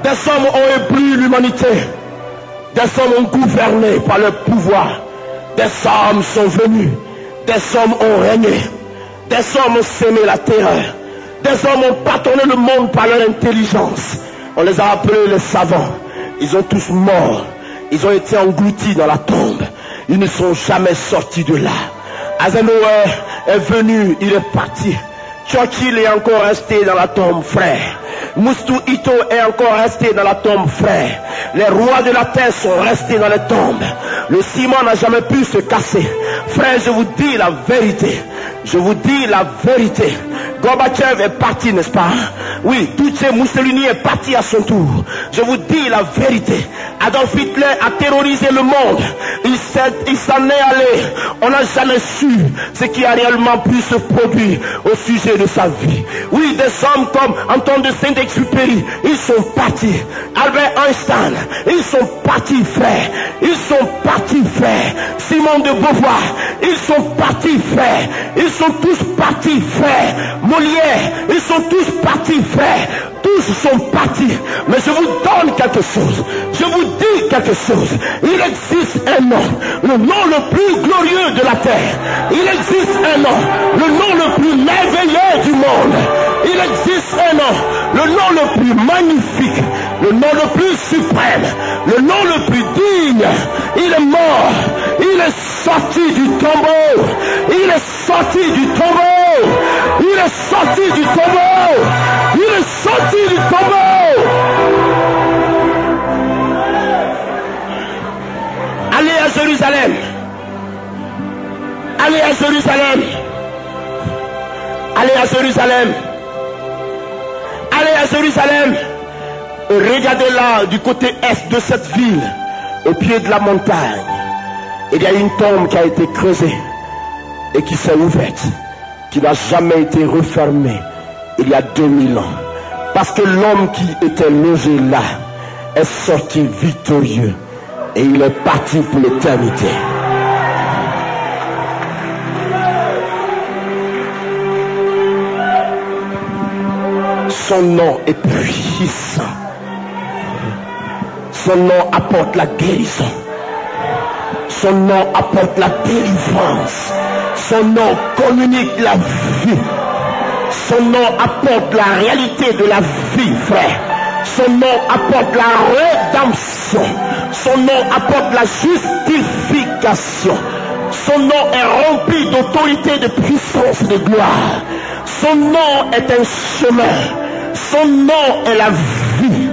des hommes ont épris l'humanité, des hommes ont gouverné par leur pouvoir, des hommes sont venus, des hommes ont régné, des hommes ont sémé la terreur, des hommes ont bâtonné le monde par leur intelligence. On les a appelés les savants. Ils ont tous morts. Ils ont été engloutis dans la tombe. Ils ne sont jamais sortis de là. Eisenhower est venu, il est parti. Churchill est encore resté dans la tombe, frère. Moustou Ito est encore resté dans la tombe, frère. Les rois de la terre sont restés dans les tombes. Le ciment n'a jamais pu se casser. Frère, je vous dis la vérité. Je vous dis la vérité. Gorbatchev est parti, n'est-ce pas? Oui, Duce Mussolini est parti à son tour. Je vous dis la vérité. Adolf Hitler a terrorisé le monde. Il s'en est allé. On n'a jamais su ce qui a réellement pu se produire au sujet de sa vie. Oui, des hommes comme Antoine de Saint-Exupéry, ils sont partis. Albert Einstein, ils sont partis, frère. Ils sont partis, frère. Simone de Beauvoir, ils sont partis, frère. Ils sont tous partis, frère. Molière, ils sont tous partis, frère. Tous sont partis. Mais je vous donne quelque chose. Je vous dis quelque chose. Il existe un nom, le nom le plus glorieux de la terre. Il existe un nom, le nom le plus merveilleux du monde. Il existe un nom, le nom le plus magnifique, le nom le plus suprême, le nom le plus digne. Il est mort. Il est sorti du tombeau. Il est sorti du tombeau. Il est sorti du tombeau. Il est sorti du tombeau. Allez à Jérusalem. Allez à Jérusalem. Allez à Jérusalem. Allez à Jérusalem. Regardez là, du côté est de cette ville, au pied de la montagne, il y a une tombe qui a été creusée et qui s'est ouverte, qui n'a jamais été refermée il y a 2000 ans. Parce que l'homme qui était logé là est sorti victorieux et il est parti pour l'éternité. Son nom est puissant. Son nom apporte la guérison. Son nom apporte la délivrance. Son nom communique la vie. Son nom apporte la réalité de la vie, frère. Son nom apporte la rédemption. Son nom apporte la justification. Son nom est rempli d'autorité, de puissance, de gloire. Son nom est un chemin. Son nom est la vie.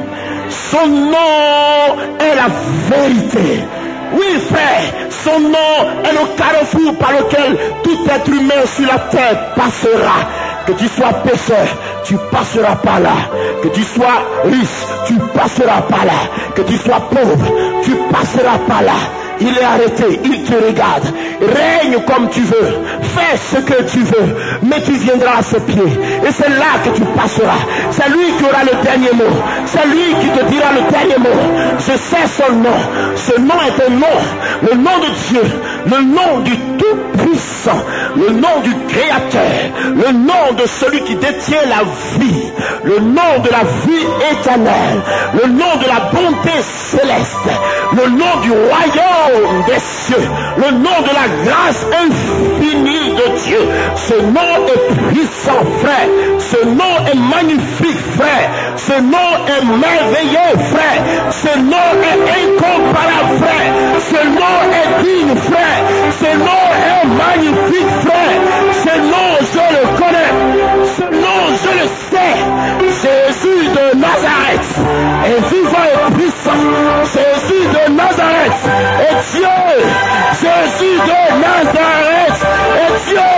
Son nom est la vérité. Oui, frère, son nom est le carrefour par lequel tout être humain sur la terre passera. Que tu sois pécheur, tu passeras par là. Que tu sois riche, tu passeras par là. Que tu sois pauvre, tu passeras par là. Il est arrêté, il te regarde. Règne comme tu veux, fais ce que tu veux, mais tu viendras à ses pieds. Et c'est là que tu passeras. C'est lui qui aura le dernier mot. C'est lui qui te dira le dernier mot. Je sais son nom. Ce nom est un nom. Le nom de Dieu. Le nom du Tout-Puissant. Le nom du Créateur. Le nom de celui qui détient la vie. Le nom de la vie éternelle. Le nom de la bonté céleste. Le nom du royaume des cieux. Le nom de la grâce infinie de Dieu. Ce nom est puissant, frère. Ce nom est magnifique, frère. Ce nom est merveilleux, frère. Ce nom est incomparable, frère. Ce nom est digne, frère. Ce nom est magnifique, frère. Ce nom, je le connais. Ce nom, je le sais. Jésus de Nazareth est vivant et puissant. Jésus de Nazareth est Dieu. Jésus de Nazareth est Dieu.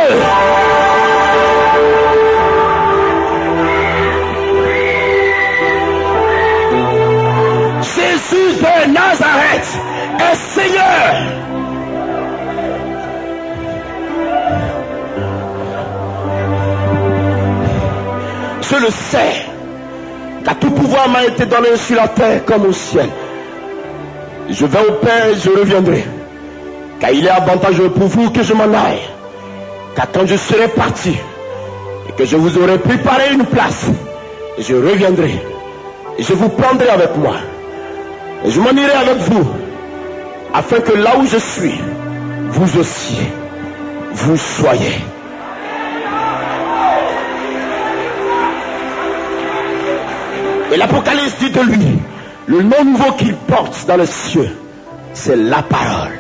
Jésus de Nazareth est Seigneur. Je le sais, car tout pouvoir m'a été donné sur la terre comme au ciel. Je vais au Père et je reviendrai, car il est avantageux pour vous que je m'en aille. Car quand je serai parti et que je vous aurai préparé une place, je reviendrai et je vous prendrai avec moi. Et je m'en irai avec vous, afin que là où je suis, vous aussi, vous soyez. Et l'Apocalypse dit de lui, le nom nouveau qu'il porte dans les cieux, c'est la parole.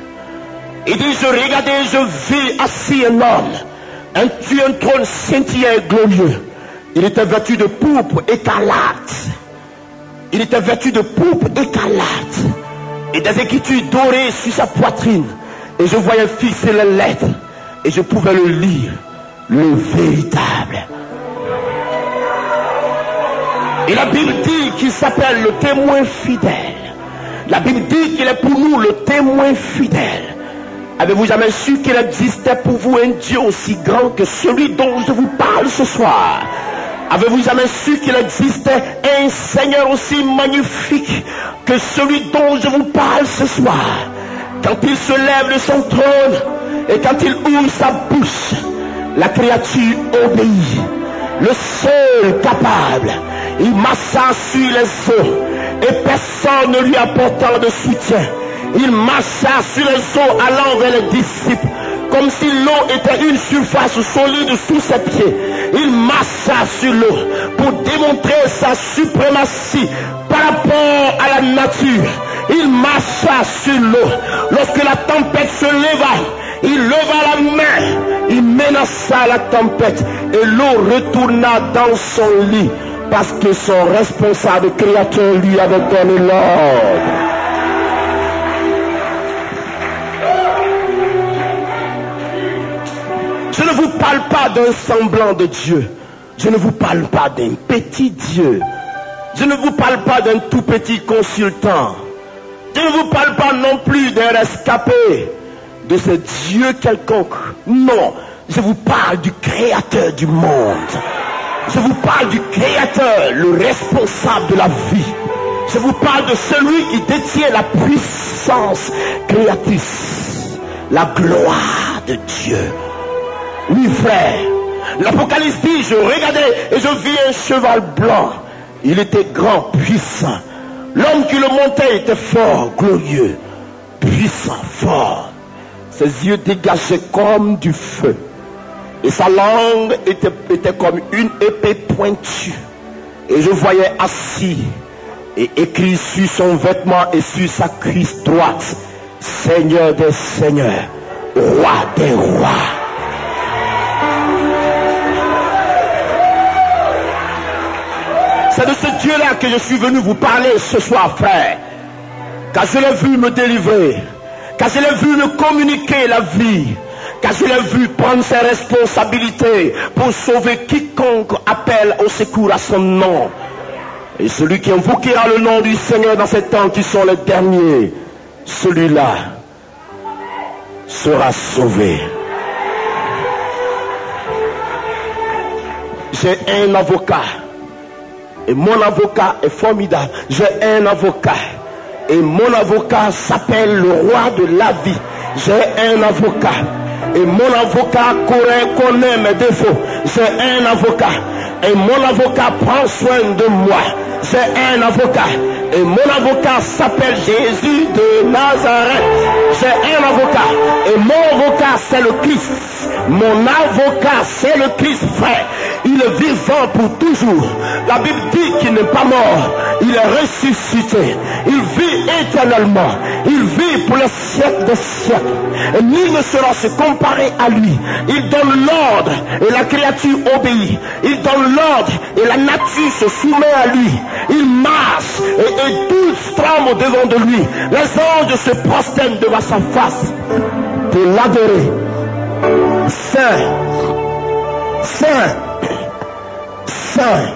Il dit, je regardais, je vis assis un homme, sur un trône scintillant et glorieux. Il était vêtu de pourpre écarlate. Il était vêtu de pourpre écarlate. Et des écritures dorées sur sa poitrine. Et je voyais fixer les lettres. Et je pouvais le lire. Le véritable. Et la Bible dit qu'il s'appelle le témoin fidèle. La Bible dit qu'il est pour nous le témoin fidèle. Avez-vous jamais su qu'il existait pour vous un Dieu aussi grand que celui dont je vous parle ce soir? Avez-vous jamais su qu'il existait un Seigneur aussi magnifique que celui dont je vous parle ce soir? Quand il se lève de son trône et quand il ouvre sa bouche, la créature obéit. Le seul capable, il marcha sur les eaux et personne ne lui apportant de soutien. Il marcha sur les eaux allant vers les disciples, comme si l'eau était une surface solide sous ses pieds. Il marcha sur l'eau pour démontrer sa suprématie par rapport à la nature. Il marcha sur l'eau. Lorsque la tempête se leva, il leva la main, il menaça la tempête et l'eau retourna dans son lit parce que son responsable créateur lui avait donné l'ordre. Je ne vous parle pas d'un semblant de Dieu. Je ne vous parle pas d'un petit Dieu. Je ne vous parle pas d'un tout petit consultant. Je ne vous parle pas non plus d'un rescapé, de ce Dieu quelconque. Non, je vous parle du Créateur du monde. Je vous parle du Créateur, le responsable de la vie. Je vous parle de celui qui détient la puissance créatrice, la gloire de Dieu. Oui, frère, l'Apocalypse dit, je regardais et je vis un cheval blanc. Il était grand, puissant. L'homme qui le montait était fort, glorieux, puissant, fort. Ses yeux dégageaient comme du feu. Et sa langue était comme une épée pointue. Et je voyais assis et écrit sur son vêtement et sur sa cuisse droite, Seigneur des seigneurs, Roi des rois. C'est de ce Dieu-là que je suis venu vous parler ce soir, frère. Car je l'ai vu me délivrer. Car je l'ai vu me communiquer la vie. car je l'ai vu prendre ses responsabilités pour sauver quiconque appelle au secours à son nom. Et celui qui invoquera le nom du Seigneur dans ces temps qui sont les derniers, celui-là sera sauvé. J'ai un avocat. Et mon avocat est formidable. J'ai un avocat. Et mon avocat s'appelle le roi de la vie. J'ai un avocat. Et mon avocat connaît mes défauts. J'ai un avocat. Et mon avocat prend soin de moi. J'ai un avocat. Et mon avocat s'appelle Jésus de Nazareth. J'ai un avocat. Et mon avocat, c'est le Christ. Mon avocat, c'est le Christ, frère. Il est vivant pour toujours. La Bible dit qu'il n'est pas mort. Il est ressuscité. Il vit éternellement. Il vit pour les siècles des siècles. Et nul ne saura se comparer à lui. Il donne l'ordre et la créature obéit. Il donne l'ordre et la nature se soumet à lui. Il marche et tout tremble devant de lui. Les anges se prosternent devant sa face pour l'adorer. Saint, Saint, Saint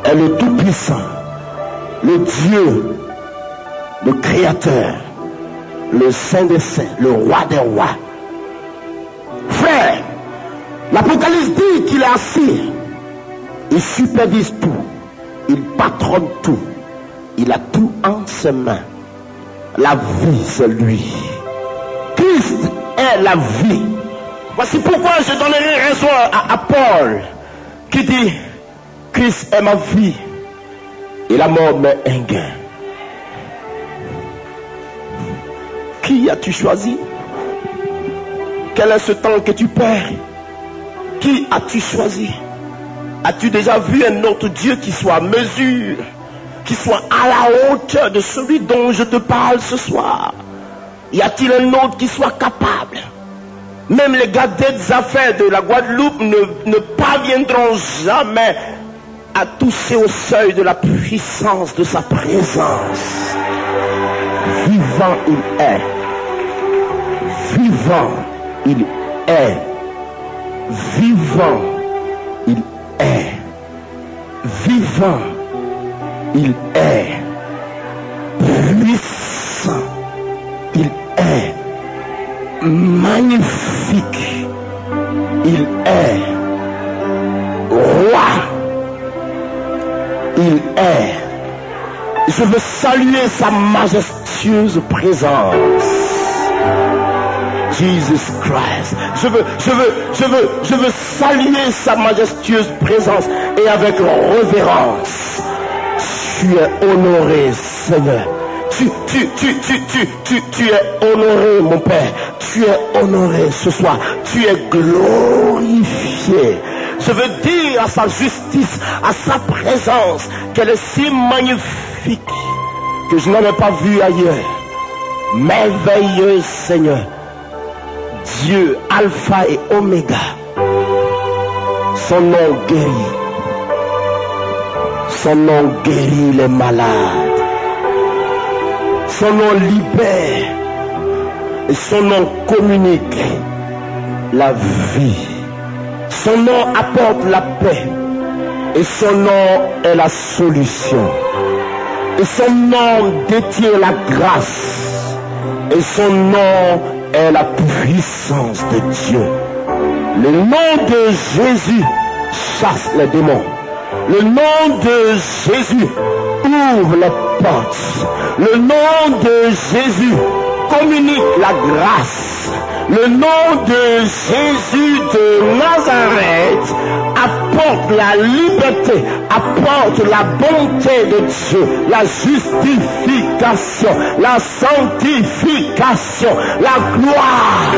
est le Tout-Puissant, le Dieu, le Créateur, le Saint des Saints, le Roi des Rois. Frère, l'Apocalypse dit qu'il est assis, il supervise tout, il patronne tout, il a tout en ses mains. La vie, c'est lui. Christ est la vie. Voici pourquoi je donnerai raison à Paul qui dit Christ est ma vie et la mort m'est un gain. Qui as-tu choisi? Quel est ce temps que tu perds? Qui as-tu choisi? As-tu déjà vu un autre Dieu qui soit à mesure, qui soit à la hauteur de celui dont je te parle ce soir? Y a-t-il un autre qui soit capable? Même les gars des affaires de la Guadeloupe ne parviendront jamais à toucher au seuil de la puissance de sa présence. Vivant il est. Vivant il est. Vivant il est. Vivant il est. Puissant il est. Magnifique il est. Roi il est. Je veux saluer sa majestueuse présence. Jesus Christ. Je veux saluer sa majestueuse présence et avec révérence. Tu es honoré, Seigneur. Tu es honoré, mon Père. Tu es honoré ce soir. Tu es glorifié. Je veux dire à sa justice, à sa présence, qu'elle est si magnifique que je n'en ai pas vu ailleurs. Merveilleux Seigneur. Dieu, Alpha et Oméga. Son nom guérit. Son nom guérit les malades. Son nom libère. Et son nom communique la vie. Son nom apporte la paix. Et son nom est la solution. Et son nom détient la grâce. Et son nom est la puissance de Dieu. Le nom de Jésus chasse les démons. Le nom de Jésus ouvre les portes. Le nom de Jésus communique la grâce. Le nom de Jésus de Nazareth apporte la liberté, apporte la bonté de Dieu, la justification, la sanctification, la gloire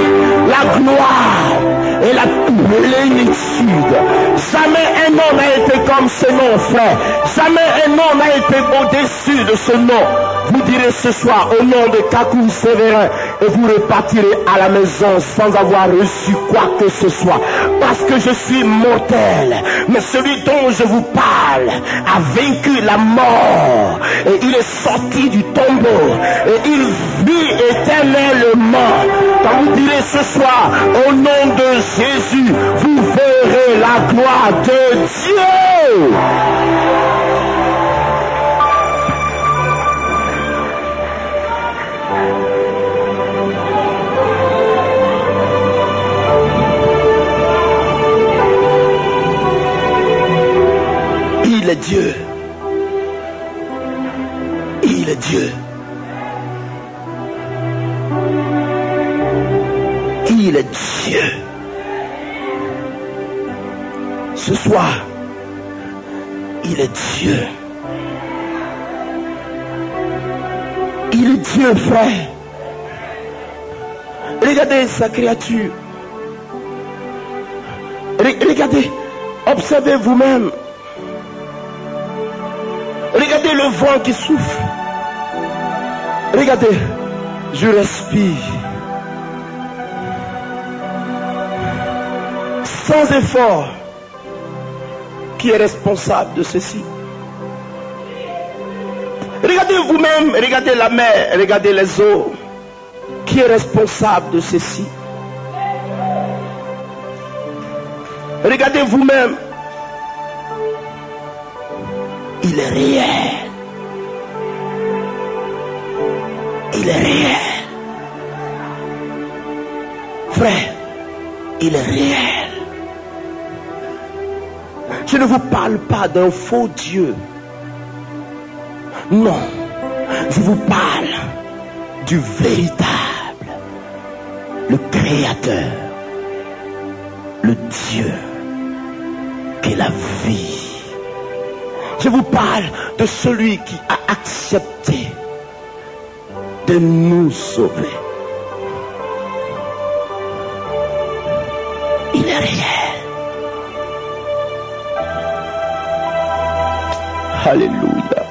et la plénitude. Jamais un nom n'a été comme ce nom, frère. Jamais un nom n'a été au-dessus de ce nom. Vous direz ce soir au nom de Kakou Sévérin et vous repartirez à la maison sans avoir reçu quoi que ce soit. Parce que je suis mortel. Mais celui dont je vous parle a vaincu la mort. Et il est sorti du tombeau. Et il vit éternellement. Quand vous direz ce soir, au nom de Jésus, vous verrez la gloire de Dieu. Il est Dieu. Il est Dieu. Il est Dieu. Ce soir, il est Dieu. Il est Dieu, frère. Regardez sa créature. Regardez, observez vous-même. Regardez le vent qui souffle. Regardez, je respire. Sans effort. Qui est responsable de ceci? Regardez vous-même, regardez la mer, regardez les eaux. Qui est responsable de ceci? Regardez vous-même. Il est réel. Il est réel. Frère, il est réel. Je ne vous parle pas d'un faux Dieu. Non, je vous parle du véritable, le Créateur, le Dieu qui est la vie. Je vous parle de celui qui a accepté de nous sauver. Il est réel. Alléluia.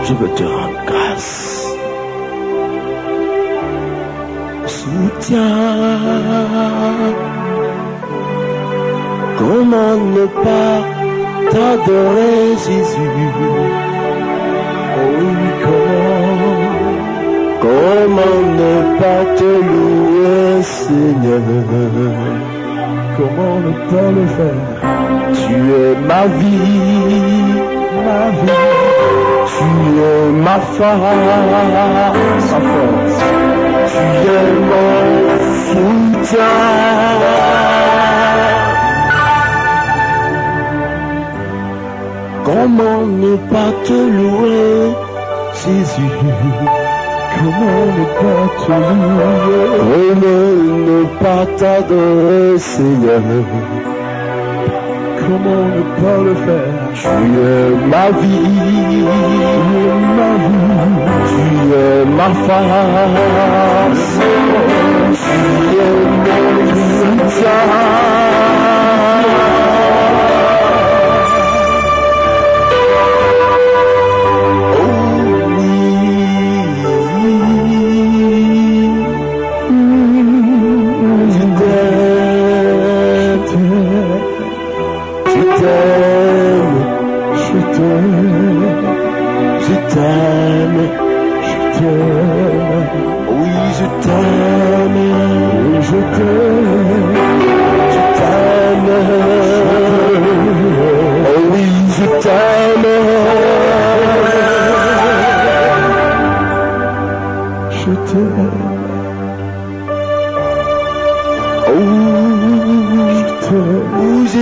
Je veux te rendre grâce. Soutien. Comment ne pas t'adorer, Jésus? Oh oui, comment ne pas te louer, Seigneur? Comment ne pas le faire? Tu es ma vie, ma vie. Tu es ma force, tu es mon soutien. Comment ne pas te louer, Jésus? Comment ne pas te louer? Comment ne pas t'adorer, Seigneur? Comment ne pas le faire? Tu es ma vie, tu es ma force, tu es mon soutien.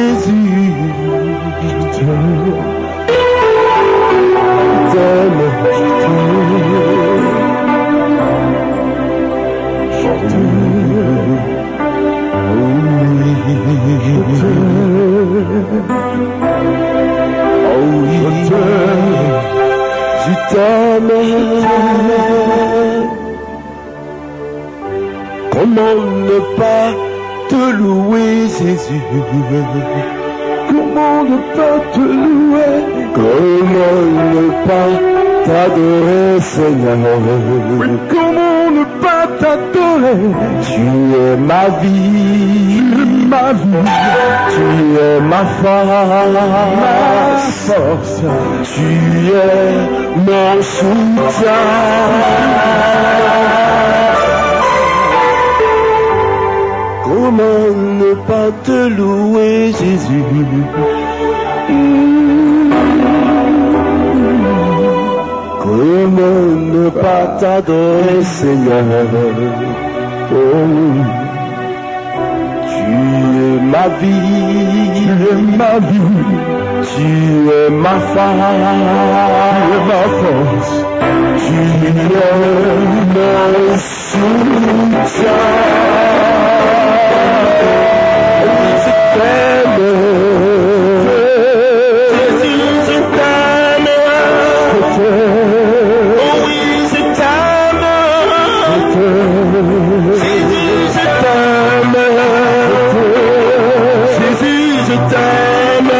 Jésus, je t'aime. Comment ne pas te louer, Jésus? Comment ne pas te louer? Comment ne pas t'adorer, Seigneur? Comment ne pas t'adorer? Tu es ma vie, tu es ma force, tu es mon soutien. Comment ne pas te louer, Jésus? Comment ne pas t'adorer, Seigneur? Oh, tu es ma vie, tu es ma force, tu es mon soutien. Je t'aime, Jésus, je t'aime, oh oui, je t'aime, Jésus, je t'aime, Jésus, je t'aime,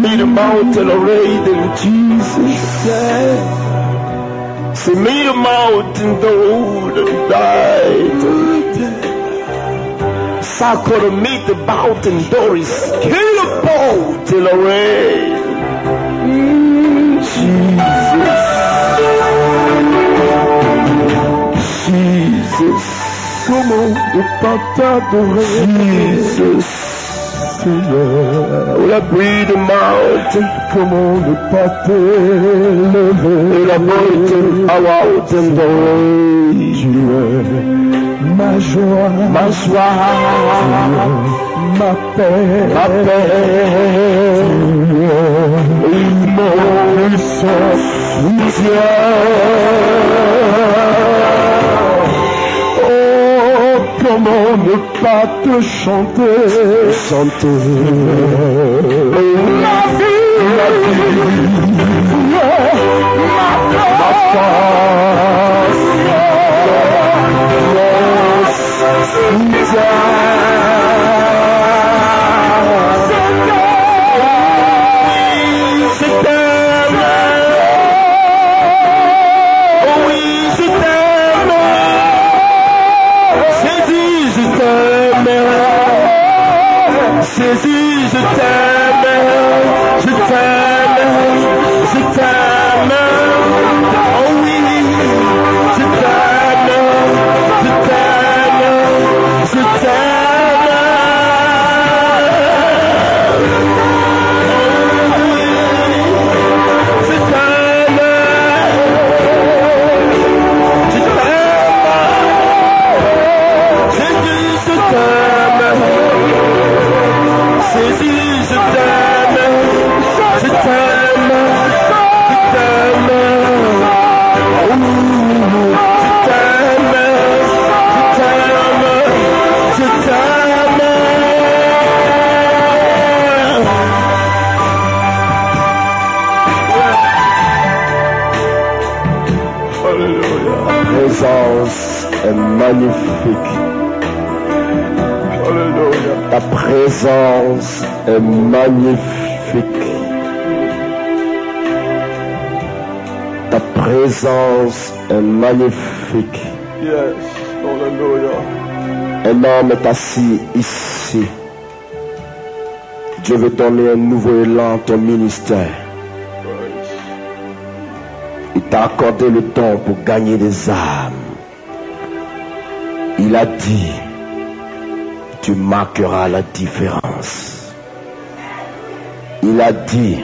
me the mountain arrayed in Jesus' said, see me the mountain though that died. Sakura meet the mountain Doris, kill the boat till arrayed. Jesus, comment ne pas t'adorer? Jesus. La pluie de mountain, comment ne pas t'élever? La mountain, mountain d'oreille. Tu es ma joie, ma paix, tu es mon puissant soutien. Comment ne pas te chanter? La vie, ma force, Jésus, je t'aime, je t'aime, je t'aime. Ta présence est magnifique. Ta présence est magnifique. Ta présence est magnifique. Yes. Hallelujah. Un homme est assis ici. Dieu veut donner un nouveau élan à ton ministère. Il t'a accordé le don pour gagner des âmes. Il a dit, tu marqueras la différence. Il a dit,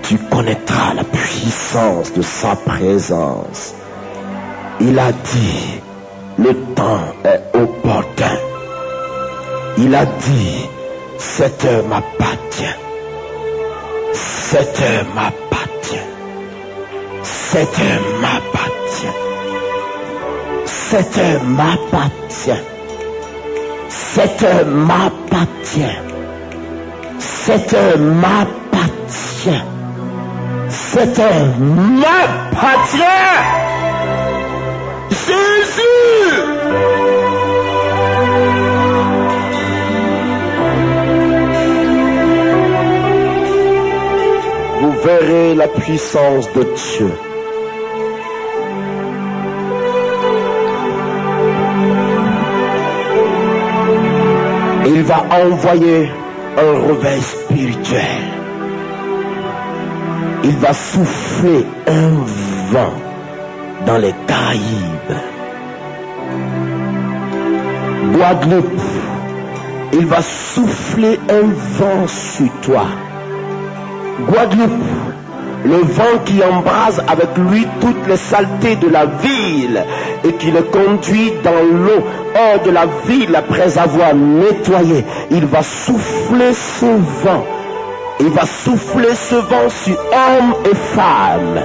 tu connaîtras la puissance de sa présence. Il a dit, le temps est opportun. Il a dit, cette heure m'appartient. Cette heure m'appartient. Cette heure m'appartient. Cette heure m'appartient. Cette heure m'appartient. Cette heure m'appartient. Cette heure m'appartient. Jésus! Vous verrez la puissance de Dieu. Il va envoyer un réveil spirituel. Il va souffler un vent dans les Caraïbes. Guadeloupe, il va souffler un vent sur toi. Guadeloupe, le vent qui embrase avec lui toutes les saletés de la ville et qui le conduit dans l'eau hors de la ville après avoir nettoyé. Il va souffler ce vent. Il va souffler ce vent sur hommes et femmes.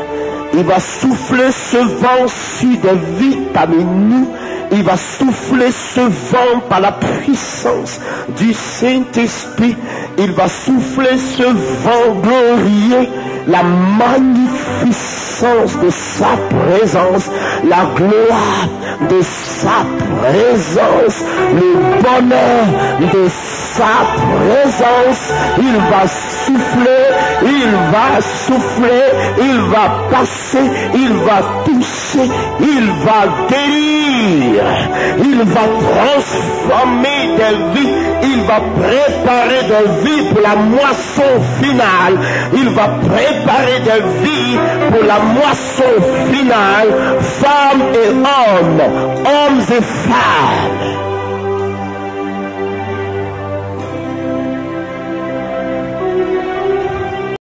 Il va souffler ce vent sur des vitamines. Il va souffler ce vent par la puissance du Saint-Esprit. Il va souffler ce vent glorieux, la magnificence de sa présence, la gloire de sa présence, le bonheur de sa présence. Il va souffler, il va souffler, il va passer, il va toucher, il va guérir, il va transformer des vies, il va préparer des vies pour la moisson finale, il va préparer des vies pour la moisson finale, femmes et hommes, hommes et femmes.